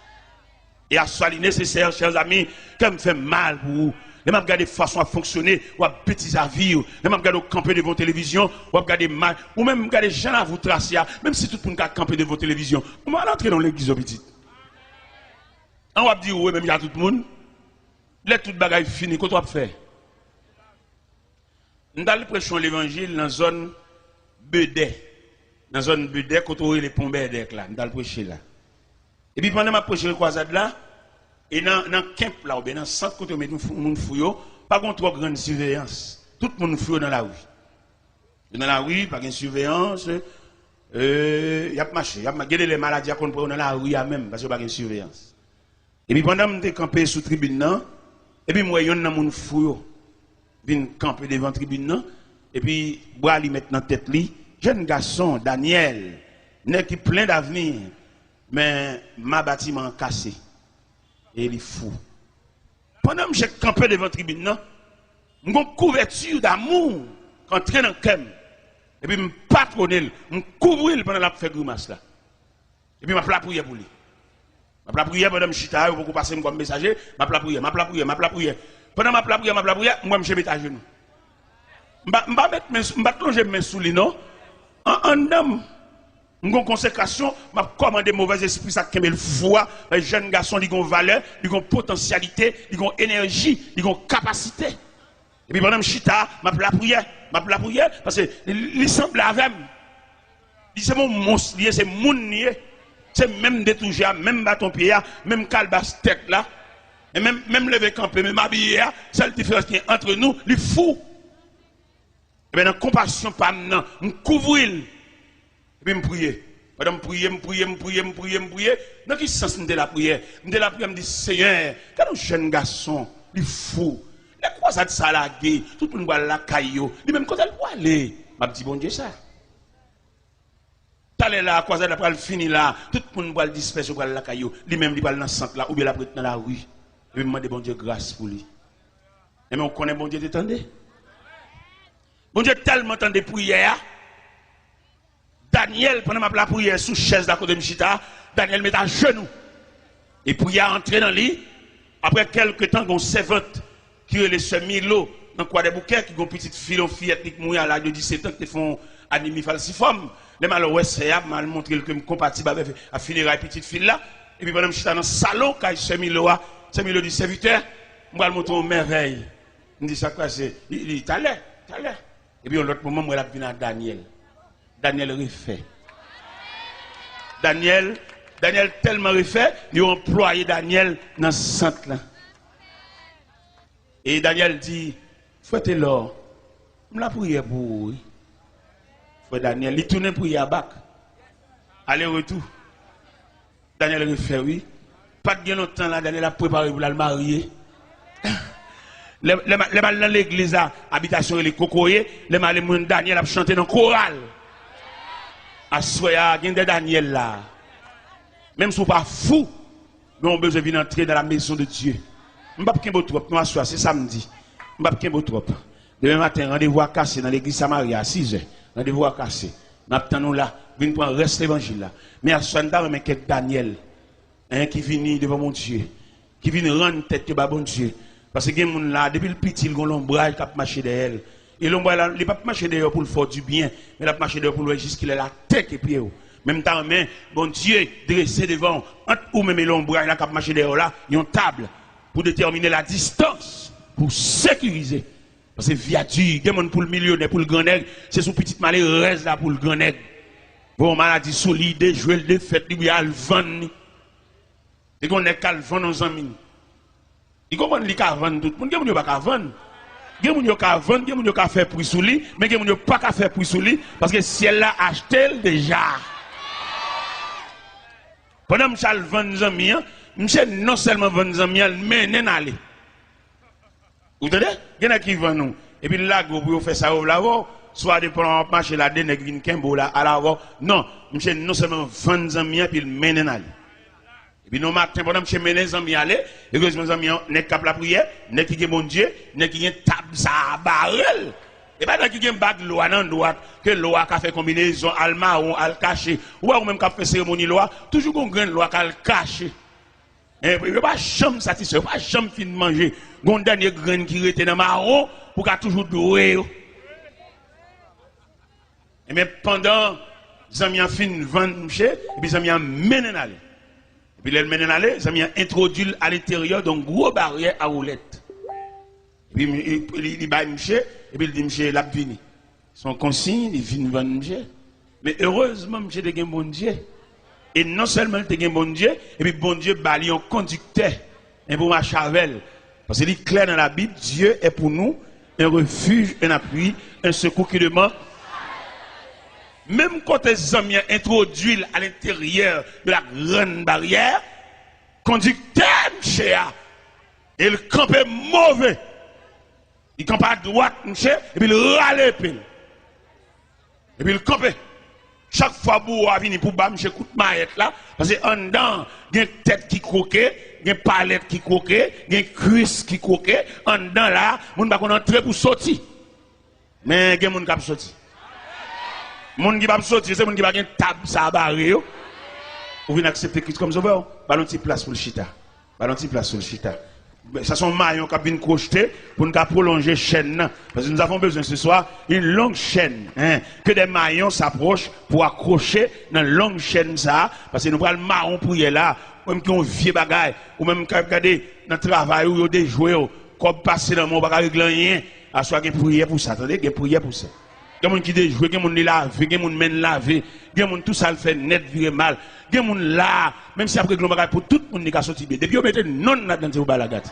Et à soit nécessaire, chers amis, quand me fait mal pour vous, les mêmes regarder façon à fonctionner, ou à bêtises à vivre, les mêmes regarder camper devant la télévision, ou à regarder mal, ou même regarder gens à vous tracer, même si tout le monde a campé devant la télévision, on va entrer dans l'église petite. On va dire, oui, même il y a tout le monde. les tout bagaille fini, qu'est-ce que tu fais? Nous allons prêcher l'évangile dans la zone Bedé. Dans la zone Bedé, quand on les pompes là, nous allons prêcher là. Et puis pendant que je prêche le croisade là, et dans le camp là, ou bien dans le centre, quand on met tout le monde fouillot, pas contre trop grande surveillance. Tout le monde fouillot dans la rue. Dans la rue, pas de surveillance. Il y a marché. Il y a les maladies qu'on prend dans la rue même, parce qu'il n'y a pas de surveillance. Et puis pendant que je campé sous la tribune, et puis moi, il y a un monde fouillot. Vient camper devant la tribune, et puis, bois lui mettre dans la tête, jeune garçon, Daniel, n'est qui plein d'avenir, mais ma bâtiment cassé. Et il est fou. Pendant que j'ai campé devant la tribune, j'ai une couverture d'amour, quand je dans le cœur, et puis je patronne, je couvre pendant la fait grimace là. Et puis je prie pour lui. Je prie pendant que je suis là, pour passer comme messager, je prie. Pendant ma prière, moi je mets à genoux. Je vais plonger mes souliers, non? En homme, une consécration, je vais commander mauvais esprit, ça qui me le foie. Les jeunes garçons, ils ont valeur, ils ont potentialité, ils ont énergie, ils ont capacité. Et puis pendant que je suis là, je vais prier, parce que il semble avec moi. C'est mon monstre, c'est mon nier. C'est même détouché, même bâton pied, même calebasse tête là. Et même lever campé, même habillé, seule différence qui est entre nous, les fous. Et bien, dans la compassion, pas maintenant, on couvre. Et puis, je prie. Madame, je prie. Dans quel sens de la prière? De la prière, je me dis, Seigneur, quand un jeune garçon, les fous, les croisades salagées, tout le monde va la caillou, lui-même, quand elle va aller, je me dis, bon Dieu, ça. T'allais là, croisade après, elle finit là, tout le monde va le disperser, va la caillou, lui-même, il va dans le centre là, ou bien la prête dans la rue. Et puis, je demande bon Dieu grâce pour lui. Et mais on connaît bon Dieu, t'entendez? Bon Dieu tellement entendu prière. Daniel, pendant ma prière sous chaise d'à côté de Mchita, Daniel met à genoux. Et puis il a entré dans le lit. Après quelques temps, on servante qui est le semi-lot dans quoi des bouquets, qui ont une petite fille, une fillette qui mouille à l'âge de 17 ans, qui font anémie falciforme. Les malheureux, c'est mal montré que je suis compatible avec la funéraille petite fille là. Et puis pendant que je suis dans le salon, quand je suis semi-lot du serviteur, je vais le montrer aux merveilles. Je dis ça quoi, c'est. Il dit, t'as l'air. Et puis, l'autre moment, moi, je vais à Daniel. Daniel refait. Daniel tellement refait, il a employé Daniel dans ce centre-là. Et Daniel dit, faites l'or. Je la prière pour vous. Frère Daniel, il tourne pour y à bac. Aller-retour. Daniel refait, oui. Pas de bien longtemps là, Daniel a préparé pour le marier. Les mal dans l'église, habitation et les cocoyers, les mal Daniel a chanté dans le choral. À soya, il y a des Daniel là. Même si vous pas fou, nous avons besoin d'entrer dans la maison de Dieu. Je ne vais pas trop, nous asseoir, c'est samedi. Je ne vais pas trop. Demain matin, rendez-vous à casser dans l'église Samaria à 6h. Rendez-vous à casser. Nous attendons là, venez prendre reste l'évangile là. Mais à ce moment-là, mais quelques Daniel, qui vient devant mon Dieu, qui vient rendre tête de bon Dieu. Parce que les gens là, depuis le petit, ils ont l'ombrage qui a marché derrière. Et l'ombrage là, il n'a pas marché derrière pour le faire du bien, mais il a marché derrière pour le jusqu'il est la tête et pied. Même temps, mais bon Dieu, dressé devant, ou même l'ombrage là qui a marché derrière là, il y a une table pour déterminer la distance, pour sécuriser. Parce que viature, il y a pour le millionnaire, pour le grand nègre, c'est son petit malheur là pour le grand nègre. Bon, maladie solide, jouer le défaite, il y a le vent. Et qu'on est qu'à le vent nos amis. Il comprend li ka vendre tout le monde, il n'y a pas qu'à vendre. Il y a des gens qui vendre, il y a des gens qui faire prix sous lui, mais il y a des gens pas qu'à faire prix sous lui parce que si elle l'a acheté déjà. Pendant que je vends des amis, je non seulement vendre des amis, mais non aller. Vous entendez? Il y en a qui vendent nous. Et puis là, vous faites ça au lavo, soit de prendre marché là, des nègres qui sont là, à lavo. Non, je non seulement vendre des amis, puis mener aller. Et puis, nous, matin, pendant que je mets les amis aller, et que mes amis n'est qu'à la prière, n'est qui est bon Dieu, n'est qui est table, ça, barrel. Et pas dans qui est bague loi, non, droite, que loi qui fait combinaison, alma ou al caché, ou même qui fait cérémonie loi, toujours une grande loi qui a caché. Et puis, pas jamais satisfait, pas jamais fin de manger. Gon dernier grain qui était dans marron, pour qu'à toujours doué. Et mais pendant, les amis ont fin de vendre, et puis les amis ont mené aller. Puis elle mène aller, ça m'a introduit à l'intérieur d'un gros barrière à roulette. Et puis il va monsieur, et puis il dit monsieur, l'a vini. Son consigne, il vient vendre monsieur. Mais heureusement, monsieur de bon Dieu. Et non seulement il a un bon Dieu, et puis bon Dieu bali un conducteur, un bon chavel. Parce qu'il est clair dans la Bible, Dieu est pour nous un refuge, un appui, un secours qui demande. Même quand les hommes introduisent à l'intérieur de la grande barrière, conducteur, monsieur, il campe mauvais. Il campe à droite, monsieur, et puis il râle. Et puis il campe. Chaque fois que vous venez pour bam, je coup de maillette là, parce que en dedans, il y a une tête qui croquait, il y a une palette qui croquait, il y a une cuisse qui croquait, en dedans là, on ne va pas entrer pour sortir. Mais il y a des gens qui sont sortis. Les gens qui sont sortis, c'est les gens qui ont une table, ça barré. Vous venez accepter Christ comme sauveur, ballon de place pour le chita. Ballon de place pour le chita. Ça sont maillons qui viennent crocheter pour nous prolonger la chaîne. Parce que nous avons besoin ce soir d'une longue chaîne. Que des maillons s'approchent pour accrocher dans une longue chaîne. Ça, parce que nous prenons le marron pour y aller là. Ou même qui ont vieux bagaille. Ou même qui ont regardé dans le travail où ils ont des jouets. Comme passer dans mon bagage régler rien. À soit qu'il y ait prière pour ça. Attendez, il y a prière pour ça. Il y a des gens qui déjouent, il y a des gens qui lavent, il y a des gens qui mènent laver, il y a des gens tout ça le fait net, virer mal. Il y a des gens là, même si après que pour tout le monde qui a sorti bien. Depuis on mette non là-dedans, c'est au balagat.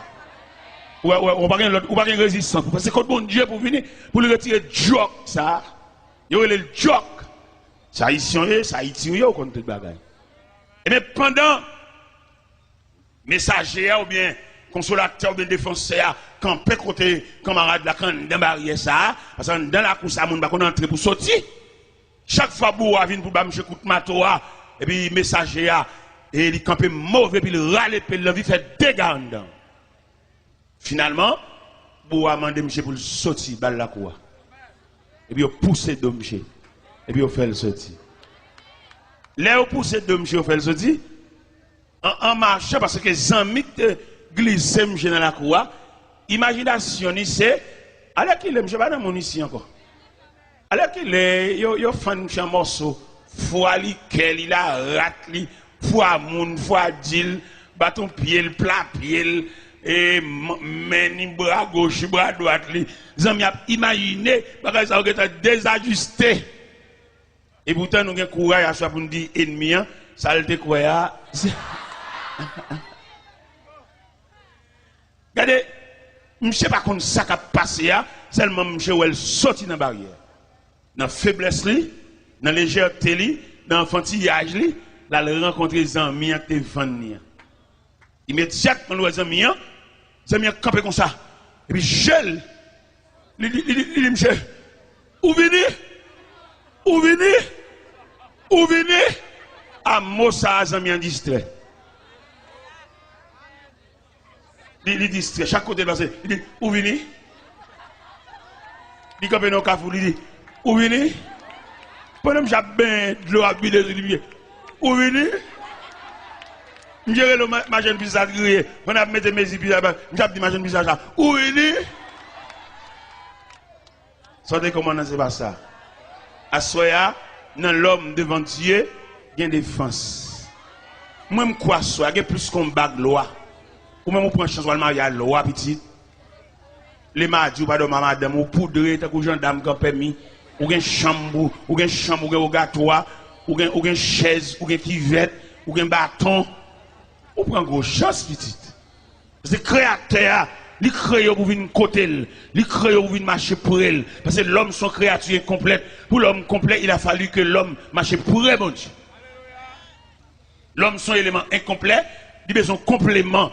On va pas une résistance. Parce que quand bon Dieu pour venir, pour le retirer joke, ça, il y a le joke. Ça ici, ça ici, on compte tout le bagage. Et bien pendant, messager ou bien consolateur ou bien défenseur, quand peut côté camarade là, quand dans barrière ça, parce que dans la course, on va entrer pour sortir. Chaque fois que vous venez pour bâcher coup de matoa, et puis messager, et il campe mauvais, puis il râle, puis il fait dégâts dedans. Finalement, vous avez demandé monsieur pour le sortir, balle la cour. Et puis vous poussez de monsieur. Et puis vous faites le sortir. Là, vous poussez de monsieur, vous faites le sortir. En marchant, parce que les amis qui glissent monsieur dans la cour, imagination, c'est. Alors qu'il est, monsieur, pas dans mon ici encore. Alors qu'il est, il fait un morceau. Foi li, quel il a rat, foi moun, foi dil, bâton pied, plat pied. Et meni bras gauche, bras droite, les amis imaginé, parce que ça a désajusté. Et pourtant, nous avons courage à soi pour nous dire ennemi, ça a été quoi? Regardez, je ne sais pas comment ça a passé, seulement je suis sorti dans la barrière. Dans la faiblesse, dans la légèreté, dans l'enfantillage, là, il rencontre les amis qui te vendent. Immédiatement, les amis campé comme ça. Et puis, gel. Il dit, monsieur, où venez? Où venez? Où venez? À Mossa, les amis en distrait. Il distrait. Chaque côté, il dit, où venez? Il campé dans le cafou, il dit, où venez? Pendant que j'ai bien de l'eau à biler, où venez? Je vais ma jeune visage grillé. Je vais mettre mes yeux là-bas. Je vais dire ma jeune visage là. Où il est? Sortez comment c'est pas ça. À soya, dans l'homme devant Dieu, il y a une défense. Moi, je crois que il y a plus qu'on bague loi. Ou même on prend chance de marier loi petite. Les mardis ou pas de madame ou poudre, tant que gendarme qui a permis. Ou une chambre, ou une chambre, ou un gâteau, ou une chaise, ou une cuvette, ou un bâton. On prend une grosse chance, petite. Parce que le créateur, il crée pour venir côté, il crée pour venir marcher pour elle. Parce que l'homme, son créature complète. Pour l'homme complet, il a fallu que l'homme marche pour elle, mon Dieu. L'homme, son élément incomplet, il a besoin de complément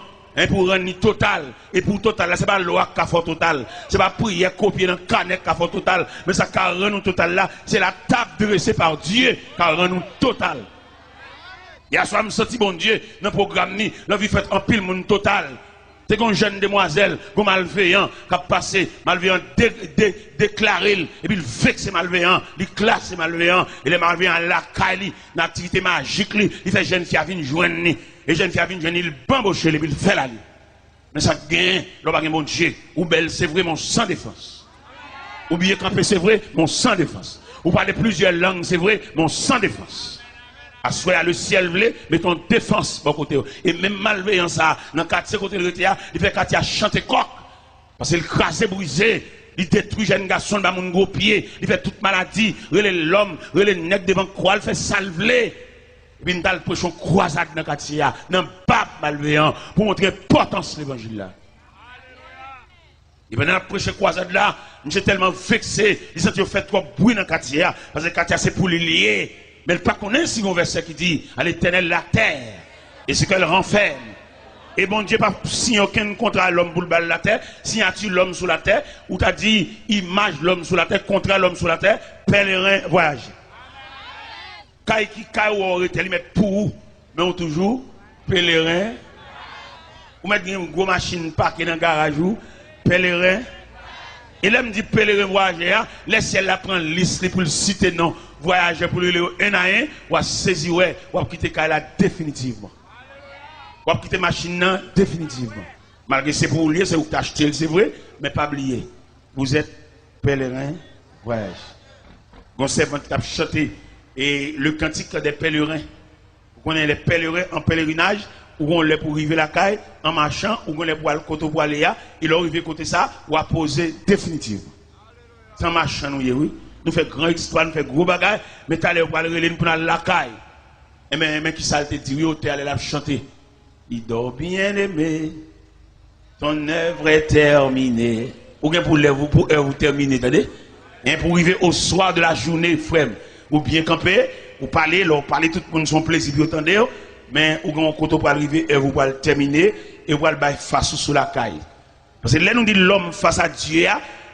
pour rendre total. Et pour total, là, ce n'est pas loi qui a fait total. Ce n'est pas prière copier dans le canet qui a fait total. Mais ça qui a rendu total là, c'est la table dressée par Dieu qui a rendu total. Il y a soit me senti bon Dieu dans le programme ni la vie fait en pile monde total. C'est une jeune demoiselle, un malveillant qui a passé, malveillant déclaré, et puis il vexe malveillant, il classe malveillant, et les malveillants la caille, l'activité magique, il fait jeune fille à venir joindre, et jeune fille à venir joindre, il bamboche, et puis il fait la nuit. Mais ça gagne, l'homme a bon Dieu, ou belle, c'est vrai, mon sans défense. Ou bien camper, c'est vrai, mon sans défense. Ou parler plusieurs langues, c'est vrai, mon sans défense. Assoya le ciel vle, mettons défense bon côté. Et même malveillant ça, dans quartier côté de il fait quartier chanter coq. Parce qu'il crase brisé, il détruit jeune garçon dans mon gros pied, il fait toute maladie, il l'homme, il nèg devant croix, il fait salver. Et puis, nous avons prêché une croisade dans le quartier, dans le pape malveillant, pour montrer l'importance de l'évangile là. Et bien, dans la prochaine croisade là, je suis tellement vexé, il s'est fait trop bruit dans le quartier, parce que le quartier c'est pour les lier. Mais il ne pas connaît si un verset qui dit, à l'éternel la terre, et ce qu'elle renferme. Et bon Dieu pas signé aucun contrat à l'homme pour le la terre, signature l'homme sur la terre, ou t'as dit image l'homme sur la terre, contrat l'homme sur la terre, pèlerin voyage. Kai qui kai ou aurait mettre pour, mais on toujours pèlerin. Ou mettre une grosse machine parquée dans le garage ou pèlerin. Et là me dit pèlerin voyageur, laissez la prendre liste pour le citer non voyageur pour le un à un, ou à saisir ouais, ou à quitter kai là définitivement. Ou à quitter machine là définitivement. Malgré c'est pour lier, c'est où t'acheter, c'est vrai, mais pas oublier. Vous êtes pèlerin voyage. Gon servant qui a chanté et le cantique des pèlerins. Vous connaissez les pèlerins en pèlerinage, ou on les pour arriver la caille, en marchant, ou on les pour aller côté pour aller là, il arrivé côté ça, ou à poser définitivement. Sans marchant, oui. Nous faisons grand histoire, nous faisons gros bagages, mais tu allais pour aller pour aller la caille. Et mais qui ça te dit, oui, tu allais la chanter. Il dort bien aimé, ton œuvre est terminée. Ou bien pour vous terminer, attendez? Et pour arriver au soir de la journée, frère. Ou bien camper, ou parler, tout le monde son plaisir, vous entendez, mais ou quand on pour arriver et vous allez terminer et vous allez face sous la caille. Parce que là nous dit l'homme face à Dieu,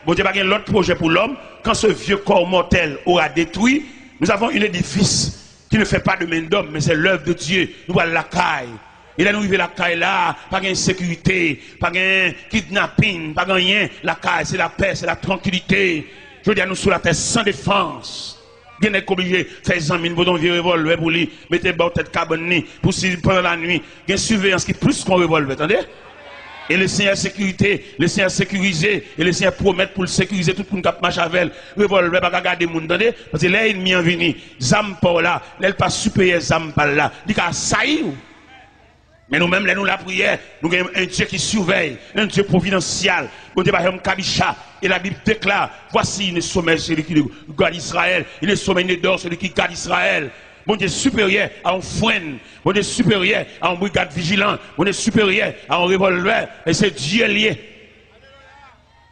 bon Dieu pas l'autre projet pour l'homme, quand ce vieux corps mortel aura détruit, nous avons un édifice qui ne fait pas de main d'homme, mais c'est l'œuvre de Dieu. Nous allons la caille. Et là nous arrivons la caille là, pas de sécurité, pas de kidnapping, pas de rien. La caille, c'est la paix, c'est la tranquillité. Je veux dire, nous sur la terre sans défense. Vous êtes obligé de faire des amis, vous avez un revolver pour lui, mettez votre tête cabane pour si pendant la nuit, il y a une surveillance qui est plus qu'un revolver, attendez? Et le Seigneur sécurité, le Seigneur sécurisé, et le Seigneur promet pour le sécuriser tout le monde qui marche avec le revolver, pas garder les gens, attendez? Parce que là, il m'y en venu, Zam par là, là, il pas supérieur Zam par là, il dit saillir. Mais nous-mêmes, là, nous la prière, nous avons un Dieu qui surveille, un Dieu providentiel. Nous avons Kabisha, et la Bible déclare, voici le sommet celui qui garde Israël, il est sommet d'or celui qui garde Israël. Mon Dieu supérieur à un frein, mon Dieu supérieur à un brigade vigilant, mon Dieu supérieur à un revolver, et c'est Dieu lié.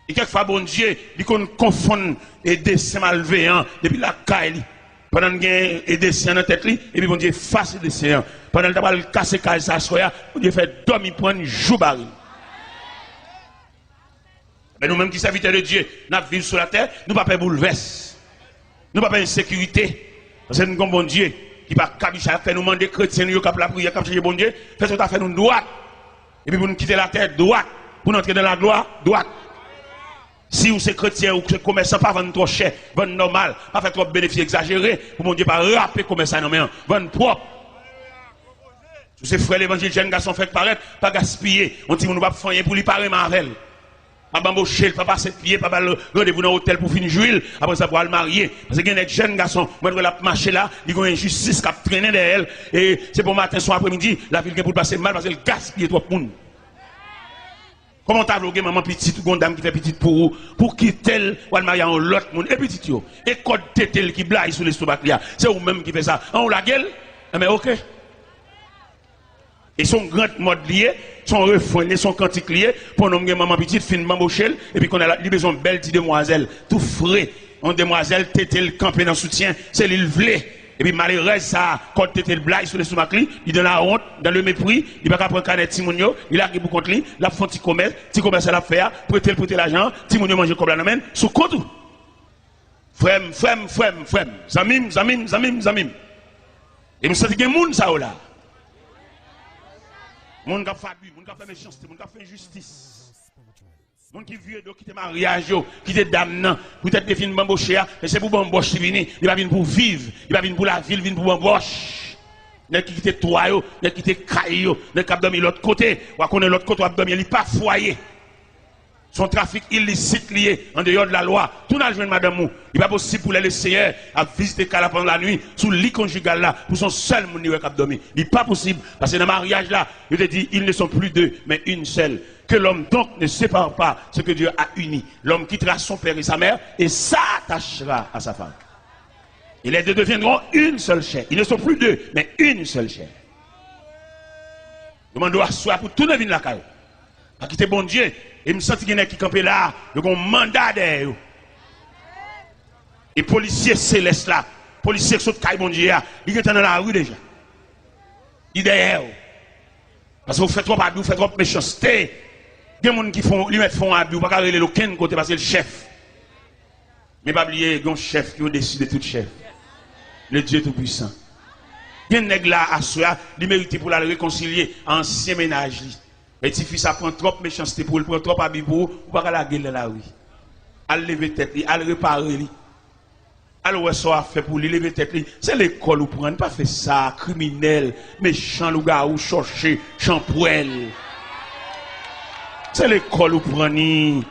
Et quelquefois, bon Dieu, il confond et des malveillants depuis la caille. Pendant qu'il y a des séants dans la tête, et puis bon Dieu face des séants. Pendant qu'il a cassé caille sa soya, bon Dieu fait dormir prendre jour baril. Mais nous-mêmes qui serviteurs de Dieu, nous vivons sur la terre, nous ne pouvons pas bouleverser. Nous ne pouvons pas insécurité. Parce que nous avons bon Dieu qui va cabicha faire nous demander chrétiens, nous avons la prière, comme bon Dieu, fait ce que fait nous droite. Et puis pour nous quitter la terre droite, pour nous entrer dans la gloire droite. Si vous êtes chrétien ou que commerçant, pas vendre trop cher, vendre normal, pas faire trop de bénéfices exagérés, pour mon Dieu, pas rapper commerçant, non, mais vendre propre. Tous ces frères l'évangile, jeunes garçons fait paraître, pas gaspiller. On dit, on ne va pas faire pour lui parler Marvel. Pas bamboucher, pas passer de pied, pas rendez-vous dans l'hôtel pour finir jouer, après ça pour le marier. Parce qu'il y a des jeunes garçons, moi je la marcher là, ils ont une injustice qui a traîné derrière elle, et c'est pour matin, soir, après-midi, la ville qui pour passer mal parce qu'elle gaspille trop de monde. Comment t'as vlogué maman petite ou une dame qui fait petite pour qui tel ou marier en l'autre monde et petite yo et code tel qui blague sur l'estomac là c'est vous même qui fait ça on la gueule mais OK et son grand mode lié son refrain son cantique lié pour nous maman petite fin mambochel et puis qu'on a besoin de belle petite demoiselle tout frais en demoiselle tétel camper dans soutien c'est l'il vlé. Et puis malheureusement, ça, quand tu étais blague sur le stomac, il donne la honte, dans le mépris, il va pas prendre canet Timonio, il a pour contre lui, la font petit commerce à la faire, prêter l'argent, Timonio mange comme la nomen, sous compte. Frem, zamim. Et nous sentons qu'il y a des gens ça là. Moun qui fait abus, moun qui fait méchanceté, moun qui fait injustice. Moun qui vieux qui te mariage, qui te damnant, peut-être défini bambocher, mais c'est pour bamboche qui vient, il va venir pour vivre, il va venir pour la ville, il vient pour bamboche. N'est qui quitte toi, n'est qui te caille, n'est qui dormir l'autre côté, ou à connaître l'autre côté, ou à dormir, il pas foyer. Son trafic illicite lié en dehors de la loi. Tout n'a joué madame mou. Il n'est pas possible pour les seigneurs à visiter Kala pendant la nuit, sous le lit conjugal là, pour son seul moun qui a dormi. Il n'est pas possible. Parce que dans le mariage là, je te dis, ils ne sont plus deux, mais une seule. Que l'homme donc ne sépare pas ce que Dieu a uni. L'homme quittera son père et sa mère et s'attachera à sa femme. Et les deux deviendront une seule chair. Ils ne sont plus deux, mais une seule chair. Je dois asseoir pour tout le monde la caille. Pas quitter bon Dieu. Et me sens qu'il y en a qui campent là. Ils ont un mandat derrière. Et policiers célestes là. Policiers qui sont caille bon Dieu. Ils sont dans la rue déjà. Ils sont derrière. Parce que vous faites trop abus, vous faites trop méchanceté. Il y a des gens qui font, lui mettent font abus. Vous ne pouvez pas aller aucun côté parce que c'est le chef. Mais pas oublier, il y a un chef qui a décidé de tout chef. Le Dieu Tout-Puissant. Il y a un nègre là à soi, il mérite pour la réconcilier ancien ménage. Et si fils ça prend trop méchanceté pour le prendre trop abus pour pas la gueule dans la rue. À lever tête, à le réparer. Alors ça a fait pour lui lever tête. C'est l'école où prendre, pas fait ça, criminel, méchant loup-garou, ou chercher, champoil. C'est l'école où prendre.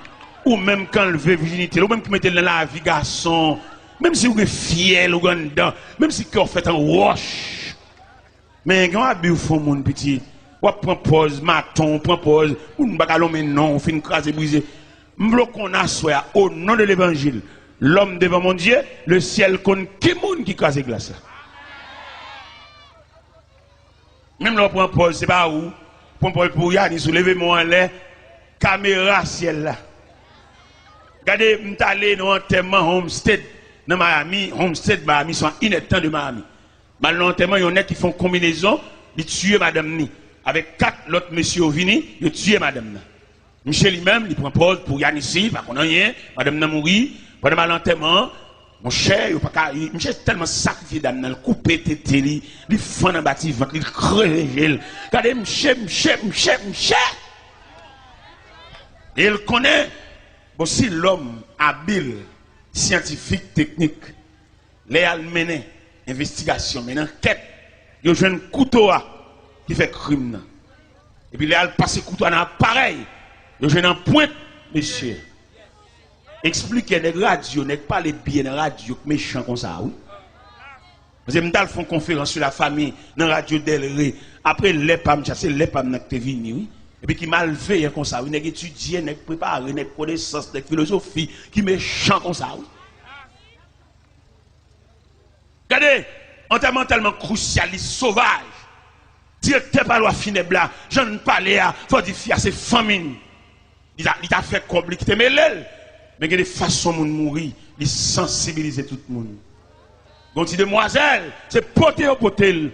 Ou même quand le veut virginité, ou même qui mettez dans la vie garçon. Même si vous êtes fiel ou dedans, même si vous faites un roche. Mais quand vous faites mon petit, vous prenez pause, maton, prenez pause, ou ne pas mais non, vous faites une crase brisée. M'blo qu'on assoit au nom de l'évangile, l'homme devant mon Dieu, le ciel connaît qui monde qui crase glace. Même là, prend pause, c'est pas où, prend pause pour y aller, soulevez-moi en l'air, caméra ciel là. Regardez, m't'allez dans un enterrement Homestead. Dans Miami, Homestead, Miami, sont ineptants de Miami. Malheureusement, il y en a qui font combinaison, ils tuent madame ni. Avec 4 autres messieurs venus, ils tuent madame ni. Michel lui-même, il prend pause pour Yann ici, parce qu'on n'a rien, madame n'a mouru, pendant l'enterrement, mon cher, il pas Michel tellement sacrifié dame, il coupe tété, il fend dans le bâtiment, il crève. Regardez, Michel. Et il connaît, bon, si l'homme habile, scientifique, technique, les Allemands, investigation, mais enquête, ils ont un couteau qui fait crime. Et puis les Allemands passent le couteau dans l'appareil, ils ont un point, monsieur. Expliquez les radios, n'est pas les bien les radios méchants comme ça, oui. Parce que nous font conférence sur la famille dans la radio Delray. Après les PAM, c'est les PAM qui sont venus, oui. Et puis qui mal fait comme ça, oui, étudié, préparé, connaissance, philosophie, qui méchant comme ça, oui. Regardez, enterrement tellement crucialiste, sauvage. Directeur par loi funèbre là, j'en parle à, faut dire à ses familles. Il a fait compliquer, mais l'aile. Mais il y a des façons de mourir, il sensibilise tout le monde. Donc, si demoiselle, c'est poté au potel.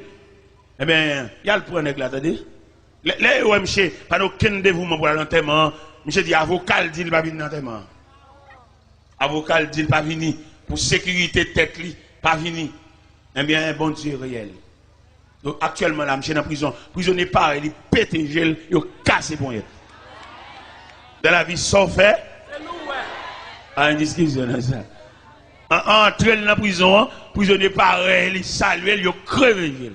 Eh bien, il y a le point là, attendez. Les OMC, pas aucun dévouement pour l'enterrement. Monsieur dit, avocat dit, il va venir l'enterrement. Avocat dit, il va venir. Pour sécurité tête, il pas venir. Eh bien, bon Dieu réel. Donc, actuellement, là, monsieur dans la prison. Prisonnier pareil, il pète un gel, il casse bon. Dans la vie, sans fait. Une discussion, ça. Entre dans la prison, prisonnier pareil, il salue, il crève un gel.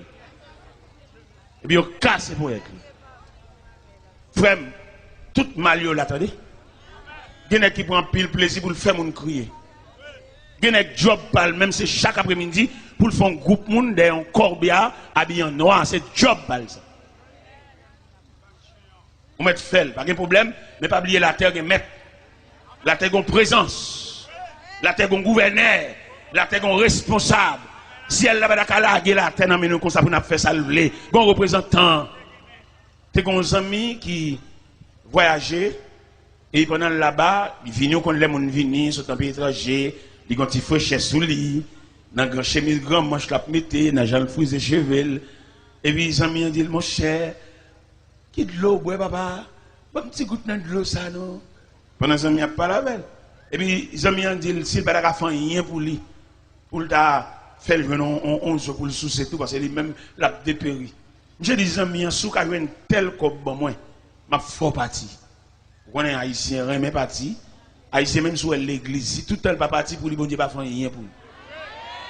Et puis, il casse bon. Frère, tout mal, l'attendez. Il y en a qui prend pile plaisir pour le faire mon crier. Il y en a qui job pal, même c'est chaque après-midi, pour le faire un groupe monde d'un corbia habillé en noir, c'est job pal ça. Vous mettez fait, pas de problème, mais pas oublier la terre qui met. La terre qui présence. La terre qui gouverneur. La terre qui responsable. Si elle n'a pas de la terre, non, mais nous, comme ça, pour nous faire ça, le représentant. C'est un ami qui voyageait et pendant là-bas, il vient quand les gens viennent, sont un peu étrangers, ils ont un petit fouet sous lui, dans une chemise grand manche la mettre, dans un fouet de cheveux. Et puis les amis ont dit, mon cher, qui de l'eau, bois papa, un petit goutte de l'eau, ça non. Pendant les amis n'ont pas la belle. Et puis les amis ont dit, s'il ne va pas faire rien pour lui, pour le faire le 11 pour le sous tout, parce que lui-même l'a dépéri. Je dis amis, sous qu'à une telle comme moi, m'a fort parti. Vous connaissez haïtien, mais parti. Haïtien même sous l'église, si tout tel pas parti pour lui, bon Dieu pas faire rien pour lui.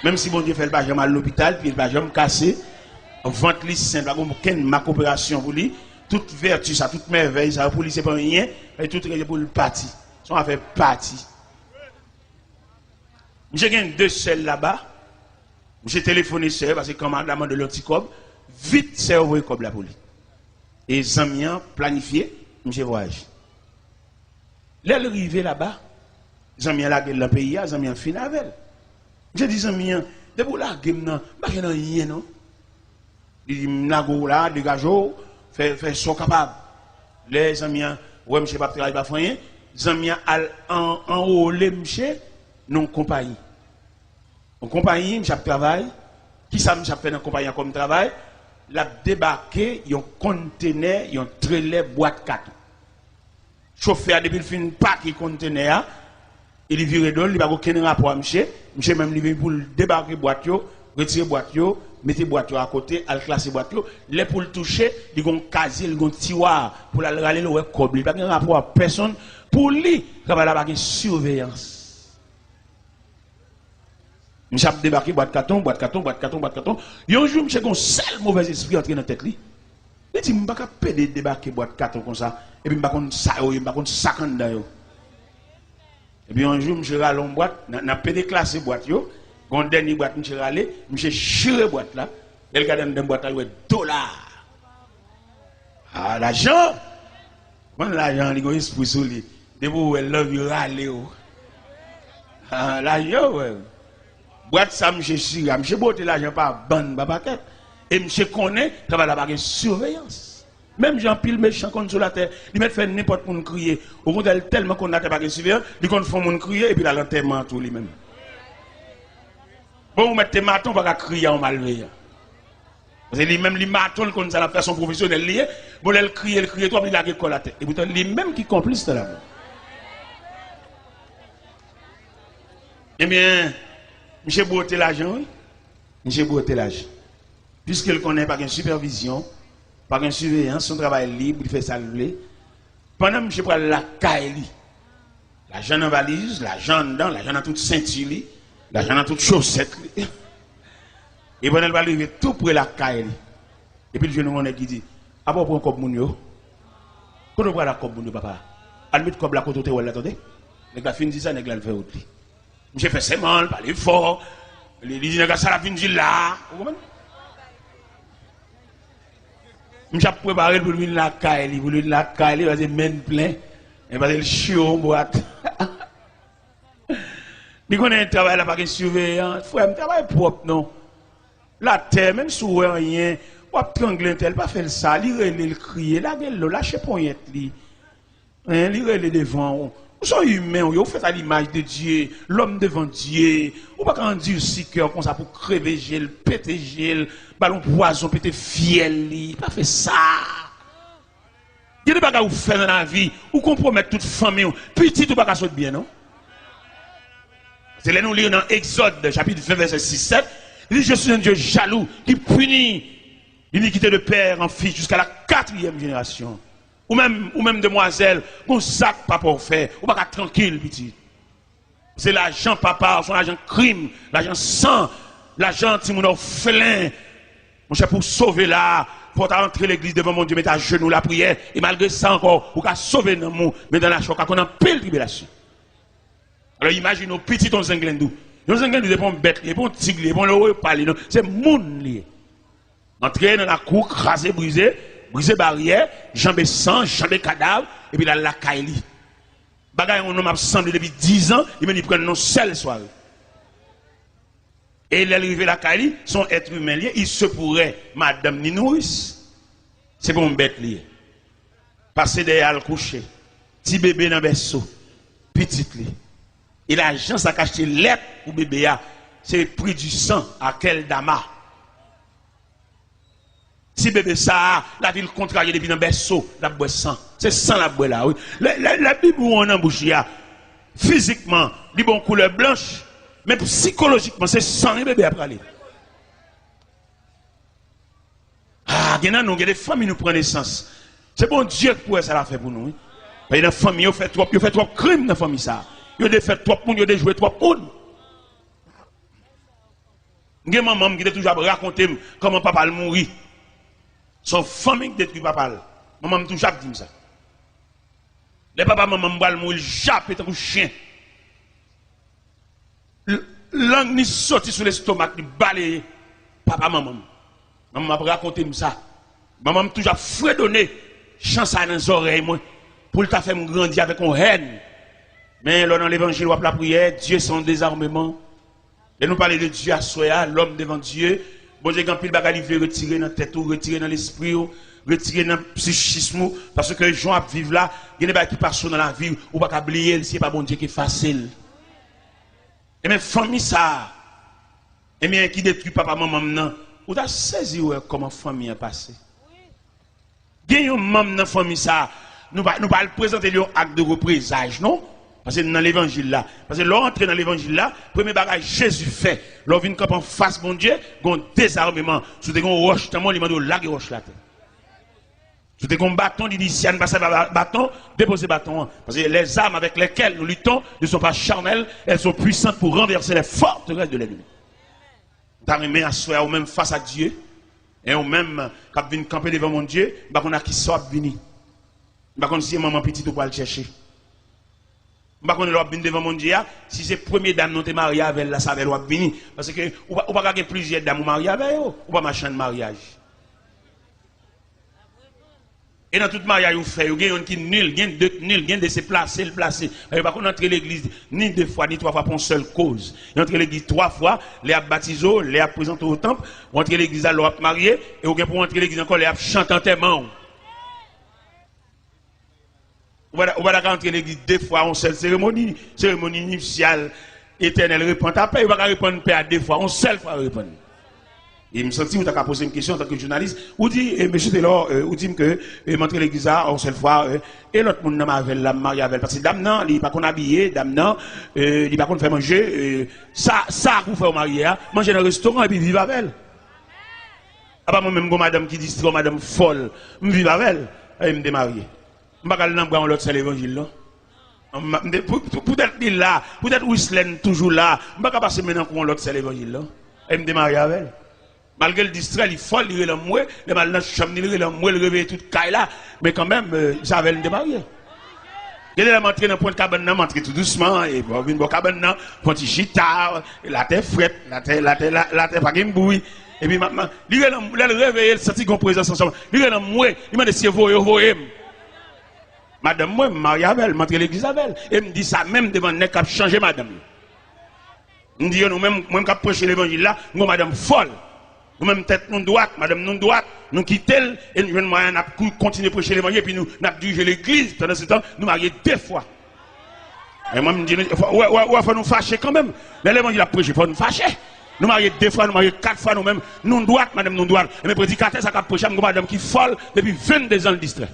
Même si bon Dieu fait le pajama à l'hôpital, puis le pajama cassé, vente lui simple, ma coopération pour lui, toute vertu, ça, toute merveille, ça, pour lui, c'est pas rien, et tout est pour le parti. Ça va faire partie. J'ai gagné 2 seuls là-bas. J'ai téléphoné seul parce que quand madame de l'anticob, vite c'est envoyé comme la police. Et Zamien planifié, j'ai voyagé. Là, arrivé là-bas, Zamien la gueule dans le pays, Zamien fin avec elle. J'ai dit Zamien, de pour la gueule, non, pas qu'il n'y a rien, non. Il dit, m'nago là, dégageau, fait son capable. Les Zamien, ouais, monsieur pas travailler, pas rien. Zamien en haut, les monsieur, non compagnie. En compagnie, je travaille. Qui ça me fait dans compagnie comme travail? La débarqué, un conteneur, un trailer boîte 4. Chauffeur depuis le fin pas qui conteneur, il vire d'ol, il va aucun rapport à monsieur. Monsieur même livré pour débarquer boîte yo, retirer boîte yo, mettre boîte yo à côté, al classer boîte yo, les pour le toucher, il gon casier, il gon tiroir pour la râler le cob, il pas un rapport à personne pour lui, il va la surveillance. Monsieur a débarqué boîte carton, boîte carton, boîte carton, boîte carton. Un jour, monsieur a un seul mauvais esprit entré dans la tête. Il dit, je ne peux pas débarquer boîte carton comme ça. Et puis, je ne peux pas sac en dedans. Et puis, un jour, monsieur a allé en boîte, il a pédé classé boîte. Quand dernier boîte, monsieur a allé, monsieur a chiré boîte là. Et le gars dans la boîte, il a dit $. Ah, l'argent. Quand l'argent, il a un esprit sur lui. Dès que elle love you, râler. Ah, l'argent, ouais. Boîte ça, monsieur Sira, monsieur Boté l'argent pas bonne babaquette. Et monsieur connaît, ça va la baguette surveillance. Même Jean Pile méchant contre sur la terre, il met fait n'importe quoi crier. Au contraire, tellement qu'on a pas de surveillance, il compte faire mon crier et puis la l'enterrement tout lui-même. Bon, vous mettez maton, pas crier en malveillant. Parce que lui-même, les matons, comme ça, la façon professionnelle liée, bon, elle crie, toi, il a l'école la tête. Et pourtant, lui-même qui complice de la mort. Eh bien, monsieur Boté l'argent, oui. Monsieur Boté l'argent. Puisqu'il connaît pas une supervision, pas une surveillance, son travail libre, il fait ça le pendant que monsieur prend la caille, l'argent en valise, l'argent dedans, l'argent dans toute ceinture, l'argent dans toute chaussette. Et pendant qu'il va arriver tout près la caille. Et puis le jeune homme qui dit, ah bon, pour un cop mounio, quand on voit la cop mounio, papa, à mettre comme la côte où elle attendait, les gars finissent ça, les gars le fait autre. Monsieur fait ses mal, parler fort. Il dit, ça la fin de là. Vous comprenez? Monsieur a préparé pour lui la caille, pour lui la caille, il va dire, main plein. Il va dire, le chiot en boîte. Il connaît un travail là, pas de surveillance. Il faut un travail propre, non. La terre, même si vous rien, vous avez trangler un tel, pas faire ça. Il relève le crier, la gueule, lâchez pour y être. Il relève devant. Vous êtes humains, vous faites à l'image de Dieu, l'homme devant Dieu. Vous ne pouvez pas dire si cœur comme ça pour crever gel, péter gel, ballon poison, péter fiel. Pas fait ça. Il y a des bagages que vous faites dans la vie, vous compromettez toute famille. Petit, vous ne pouvez pas sauter bien, non? C'est là nous lisons dans Exode, chapitre 20, verset 6-7. Il dit, je suis un Dieu jaloux qui punit l'iniquité de père en fils jusqu'à la 4e génération. Ou même demoiselle, mon sac pas pour faire, ou pas tranquille, petit. C'est l'argent papa, son l'argent crime, l'argent sang, l'argent Timoun orphelin. Mon cher, pour sauver là, pour rentrer l'église devant mon Dieu, mettre à genoux la prière, et malgré ça encore, pour sauver dans mon, mais dans la choc, qu'on a en pile tribulation. Alors imagine nos petits ton zinglendou. Nos zinglendou, c'est pas un bête, c'est pas un tigre, c'est pas un repas, c'est moun lié. Entrer dans la cour, craser, briser barrière, jambes sang, jambes cadavre, et puis là, la caille. Bagay, on m'a semblé depuis 10 ans, il me prend non seule soirée. Et il est arrivé à la caille, son être humain lié, il se pourrait, madame ni nourrice. C'est pour un bête lié. Passer derrière le coucher, petit bébé dans le berceau, petit lié. Et l'argent, ça cache lettre pour bébé, c'est le prix du sang à quel dama. Si bébé ça, la ville contrariée depuis dans le berceau, la boue sang. C'est sang la boue là, oui. La Bible où on embouche, physiquement, il bon couleur blanche, mais psychologiquement, c'est sang le bébé après aller. Ah, il y a des familles qui nous prennent naissance. C'est bon Dieu qui pourrait ça la faire pour nous. Il y a des familles qui fait trop crimes dans la famille ça. Il y a fait trop monde, il y a joué trop monde. Il y a maman qui a toujours raconté comment papa mourit. Son famille détruit papa. Maman me toujours dit ça. Les papas maman m'bral mourir jappe tant que chien. Langue ni sorti sur l'estomac ni balayer papa maman. Maman m'a raconté ça. Maman m'a toujours fredonné chance dans les oreilles moi pour t'a faire grandir avec une haine. Mais là dans l'évangile ou la prière, Dieu son désarmement. Et nous parler de Dieu à soi, l'homme devant Dieu. Bon Dieu quand pile bagage veut retirer dans tête ou retirer dans l'esprit ou retirer dans le psychisme parce que les gens vivent là, il y a des choses qui passent dans la vie ou pas oublier, c'est pas bon Dieu qui est facile. Et même famille ça. Et bien qui détruit papa maman non. Ou t'as saisi comment famille a passé. Il y a un membre dans la famille ça, nous pas le présenter un acte de représage non? Parce que dans l'évangile là, parce que l'entrée dans l'évangile là, premier bagage Jésus fait, l'on vient en face mon Dieu, un désarmement, sous des roches, tellement il m'a dit la roche là. Sous des bâtons, il dit si on passe bâton, déposez bâton. Parce que les armes avec lesquelles nous luttons ne sont pas charnelles, elles sont puissantes pour renverser les forteresses de l'ennemi. T'as remis à soi ou même face à Dieu, et ou même quand vient camper devant mon Dieu, bah qu'on a qui sort venir. Bah qu'on si maman petite ou pas le chercher. Bah qu'on est venir devant mon Dieu, si c'est première dame non t'es marié avec la ça va venir parce que ou pas gagner plusieurs dames mariées avec ou pas machin de mariage. Et dans tout mariage vous fait, vous gagnez qui nul, gagne deux nul, gagne de se placer, le placer. Et pas qu'on entre l'église ni deux fois ni trois fois pour une seule cause. Il entre l'église trois fois, les a baptisé, les a présenté au temple, ou entre l'église à l'eau marié et vous gagnez pour entrer l'église encore les a chanté en témoin. On va rentrer l'église deux fois en seule cérémonie initiale, éternelle répondre à paix, on va répondre paix à deux fois, en seule fois répondre. Et me senti, vous avez posé une question en tant que journaliste, vous dit, monsieur Taylor, vous dit que, montrer l'église en seule fois, et l'autre monde n'a pas la mariée avec, parce que dame non, il n'est pas qu'on habillé, dame non, il n'est pas qu'on fait manger, ça, vous fait au marié, manger dans le restaurant et puis vivre avec elle. Ah bah, moi-même, madame qui dit, madame folle, je vis avec elle, et me démarier. Je ne vais pas aller dans l'autre, c'est l'évangile, là. Peut-être il là, peut-être Whistlen toujours là, je ne vais pas passer maintenant pour l'autre, c'est l'évangile, là. Et me démarier avec elle. Malgré le distrait, il faut lire le mouet, le mal dans la chambre, il le mouet, le réveiller toute caille là, mais quand même, ça avait le démarrer. Il est montré dans le point de cabane, montré tout doucement, et bon, il y cabane, point chita, la terre frette, la terre pas game bouille, et puis maintenant, il le réveiller, il sentit qu'on présence ensemble, il est dans le mouet, il m'a dit si vous voyez, madame, moi, Marie-Abel, montré l'église Abel, et me dit ça même devant le nez qui a changé madame. Il me dit, nous-mêmes, moi, qui a prêché l'évangile là, nous, madame folle. Nous-mêmes, tête non droite, madame non droite, nous quittons et nous venons à continuer à prêcher l'évangile, et puis nous dirigeons l'église. Pendant ce temps, nous marions deux fois. Et moi, je me dis, il faut nous fâcher quand même. L'évangile a prêché, il faut nous fâcher. Nous marions deux fois, nous marions quatre fois nous-mêmes, non droite, madame non droite. Et mes prédicateurs, ça a prêché, madame qui folle depuis 22 ans de distrait.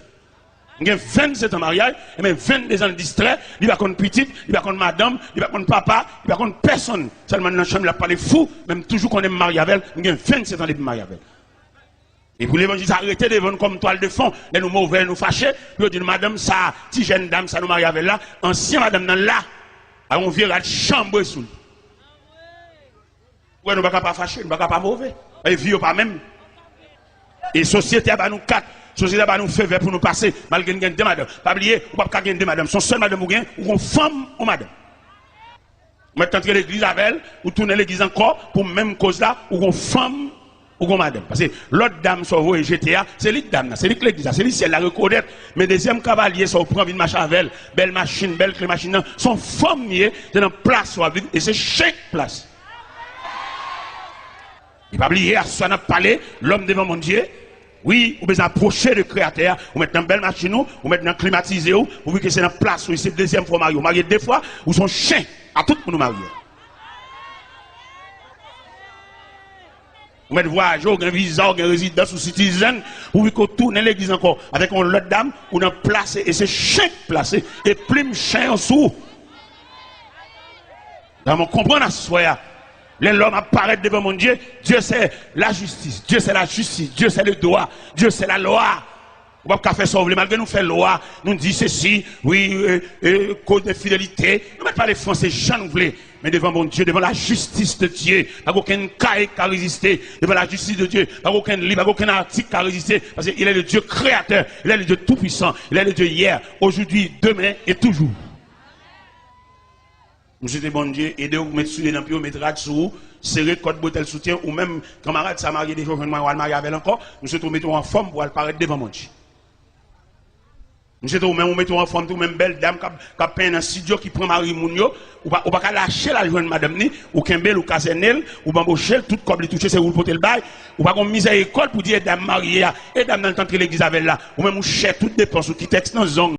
Il y a 27 ans de mariage, et même 22 ans de distrait, il va contre petite, il va contre madame, il va contre papa, il va contre personne. Seulement dans la chambre, il a parlé fou, même toujours qu'on aime marier avec elle, il y a 27 ans de mariage avec elle. Et pour l'évangile, arrêtez de vendre comme toile de fond, les nous mauvais, nous fâchés, puis on dit, madame, ça, si jeune dame, ça nous marie avec là, ancien madame, dans là, on vient à la chambre sous. Ouais, nous ne pouvons pas fâcher, nous ne pouvons pas mauvais. Et vieux pas même. Et société, à nous quatre. Société va nous faire pour nous passer, malgré nous deux madame. Pas oublier, ou pas gagner deux madame. Son seul madame ou gain, ou une femme ou madame. Maintenant, entrer l'église avec elle, ou tourner l'église encore, pour même cause là, ou une femme ou une madame. Parce que l'autre dame, sur vous et GTA, c'est l'autre dame, c'est l'église, c'est l'église, elle la reconnaît. Mais deuxième cavalier, ça prend une machine avec elle, belle machine, belle clé machine, son femme, c'est dans place, et c'est chaque place. Il va oublier, à ce qu'on a parlé, l'homme devant mon Dieu. Oui, vous pouvez approcher le créateur, vous mettez dans une belle machine, vous mettez dans climatisé, vous voyez que c'est dans place, c'est la deuxième fois marié. Vous mariez deux fois, vous sont chiens à tout le monde marié. Vous mettez voyage, vous avez un visa, vous avez une résidence ou citizen, vous voyez que tourne l'église encore avec une autre dame, vous avez placé, et c'est chien placé, et plume chien en dessous. Dans mon comprendre à soi. L'homme apparaît devant mon Dieu, Dieu c'est la justice, Dieu c'est la justice, Dieu c'est le droit, Dieu c'est la loi. On va pas faire ça, malgré nous faire loi, nous dit ceci, oui, code de fidélité. Nous ne mettons pas les Français, j'en voulais. Mais devant mon Dieu, devant la justice de Dieu, pas aucun cas qui a résisté. Devant la justice de Dieu, pas aucun livre, pas aucun article qui a résisté. Parce qu'il est le Dieu créateur, il est le Dieu tout-puissant, il est le Dieu hier, aujourd'hui, demain et toujours. Monsieur de bon Dieu, aidez-vous à mettre sur les pieds, mettre rad sur vous, serrer code bouteille soutien, ou même camarade, ça marié des fois, je vais marier avec encore, monsieur te mettons en forme pour apparaître devant mon Dieu. Monsieur te même mettons en forme, tout même belle dame qui a peint dans un studio qui prend Marie Mounio, ou pas lâcher la jointe madame ni, ou Kembel ou Casenel, ou bambocher, tout comme les toucher, c'est vous porter le bail, ou pas qu'on mise à l'école pour dire dame mariée, et dame dans le temps que l'église avait là, ou même ou cher toutes dépenses, ou qui texte dans zone.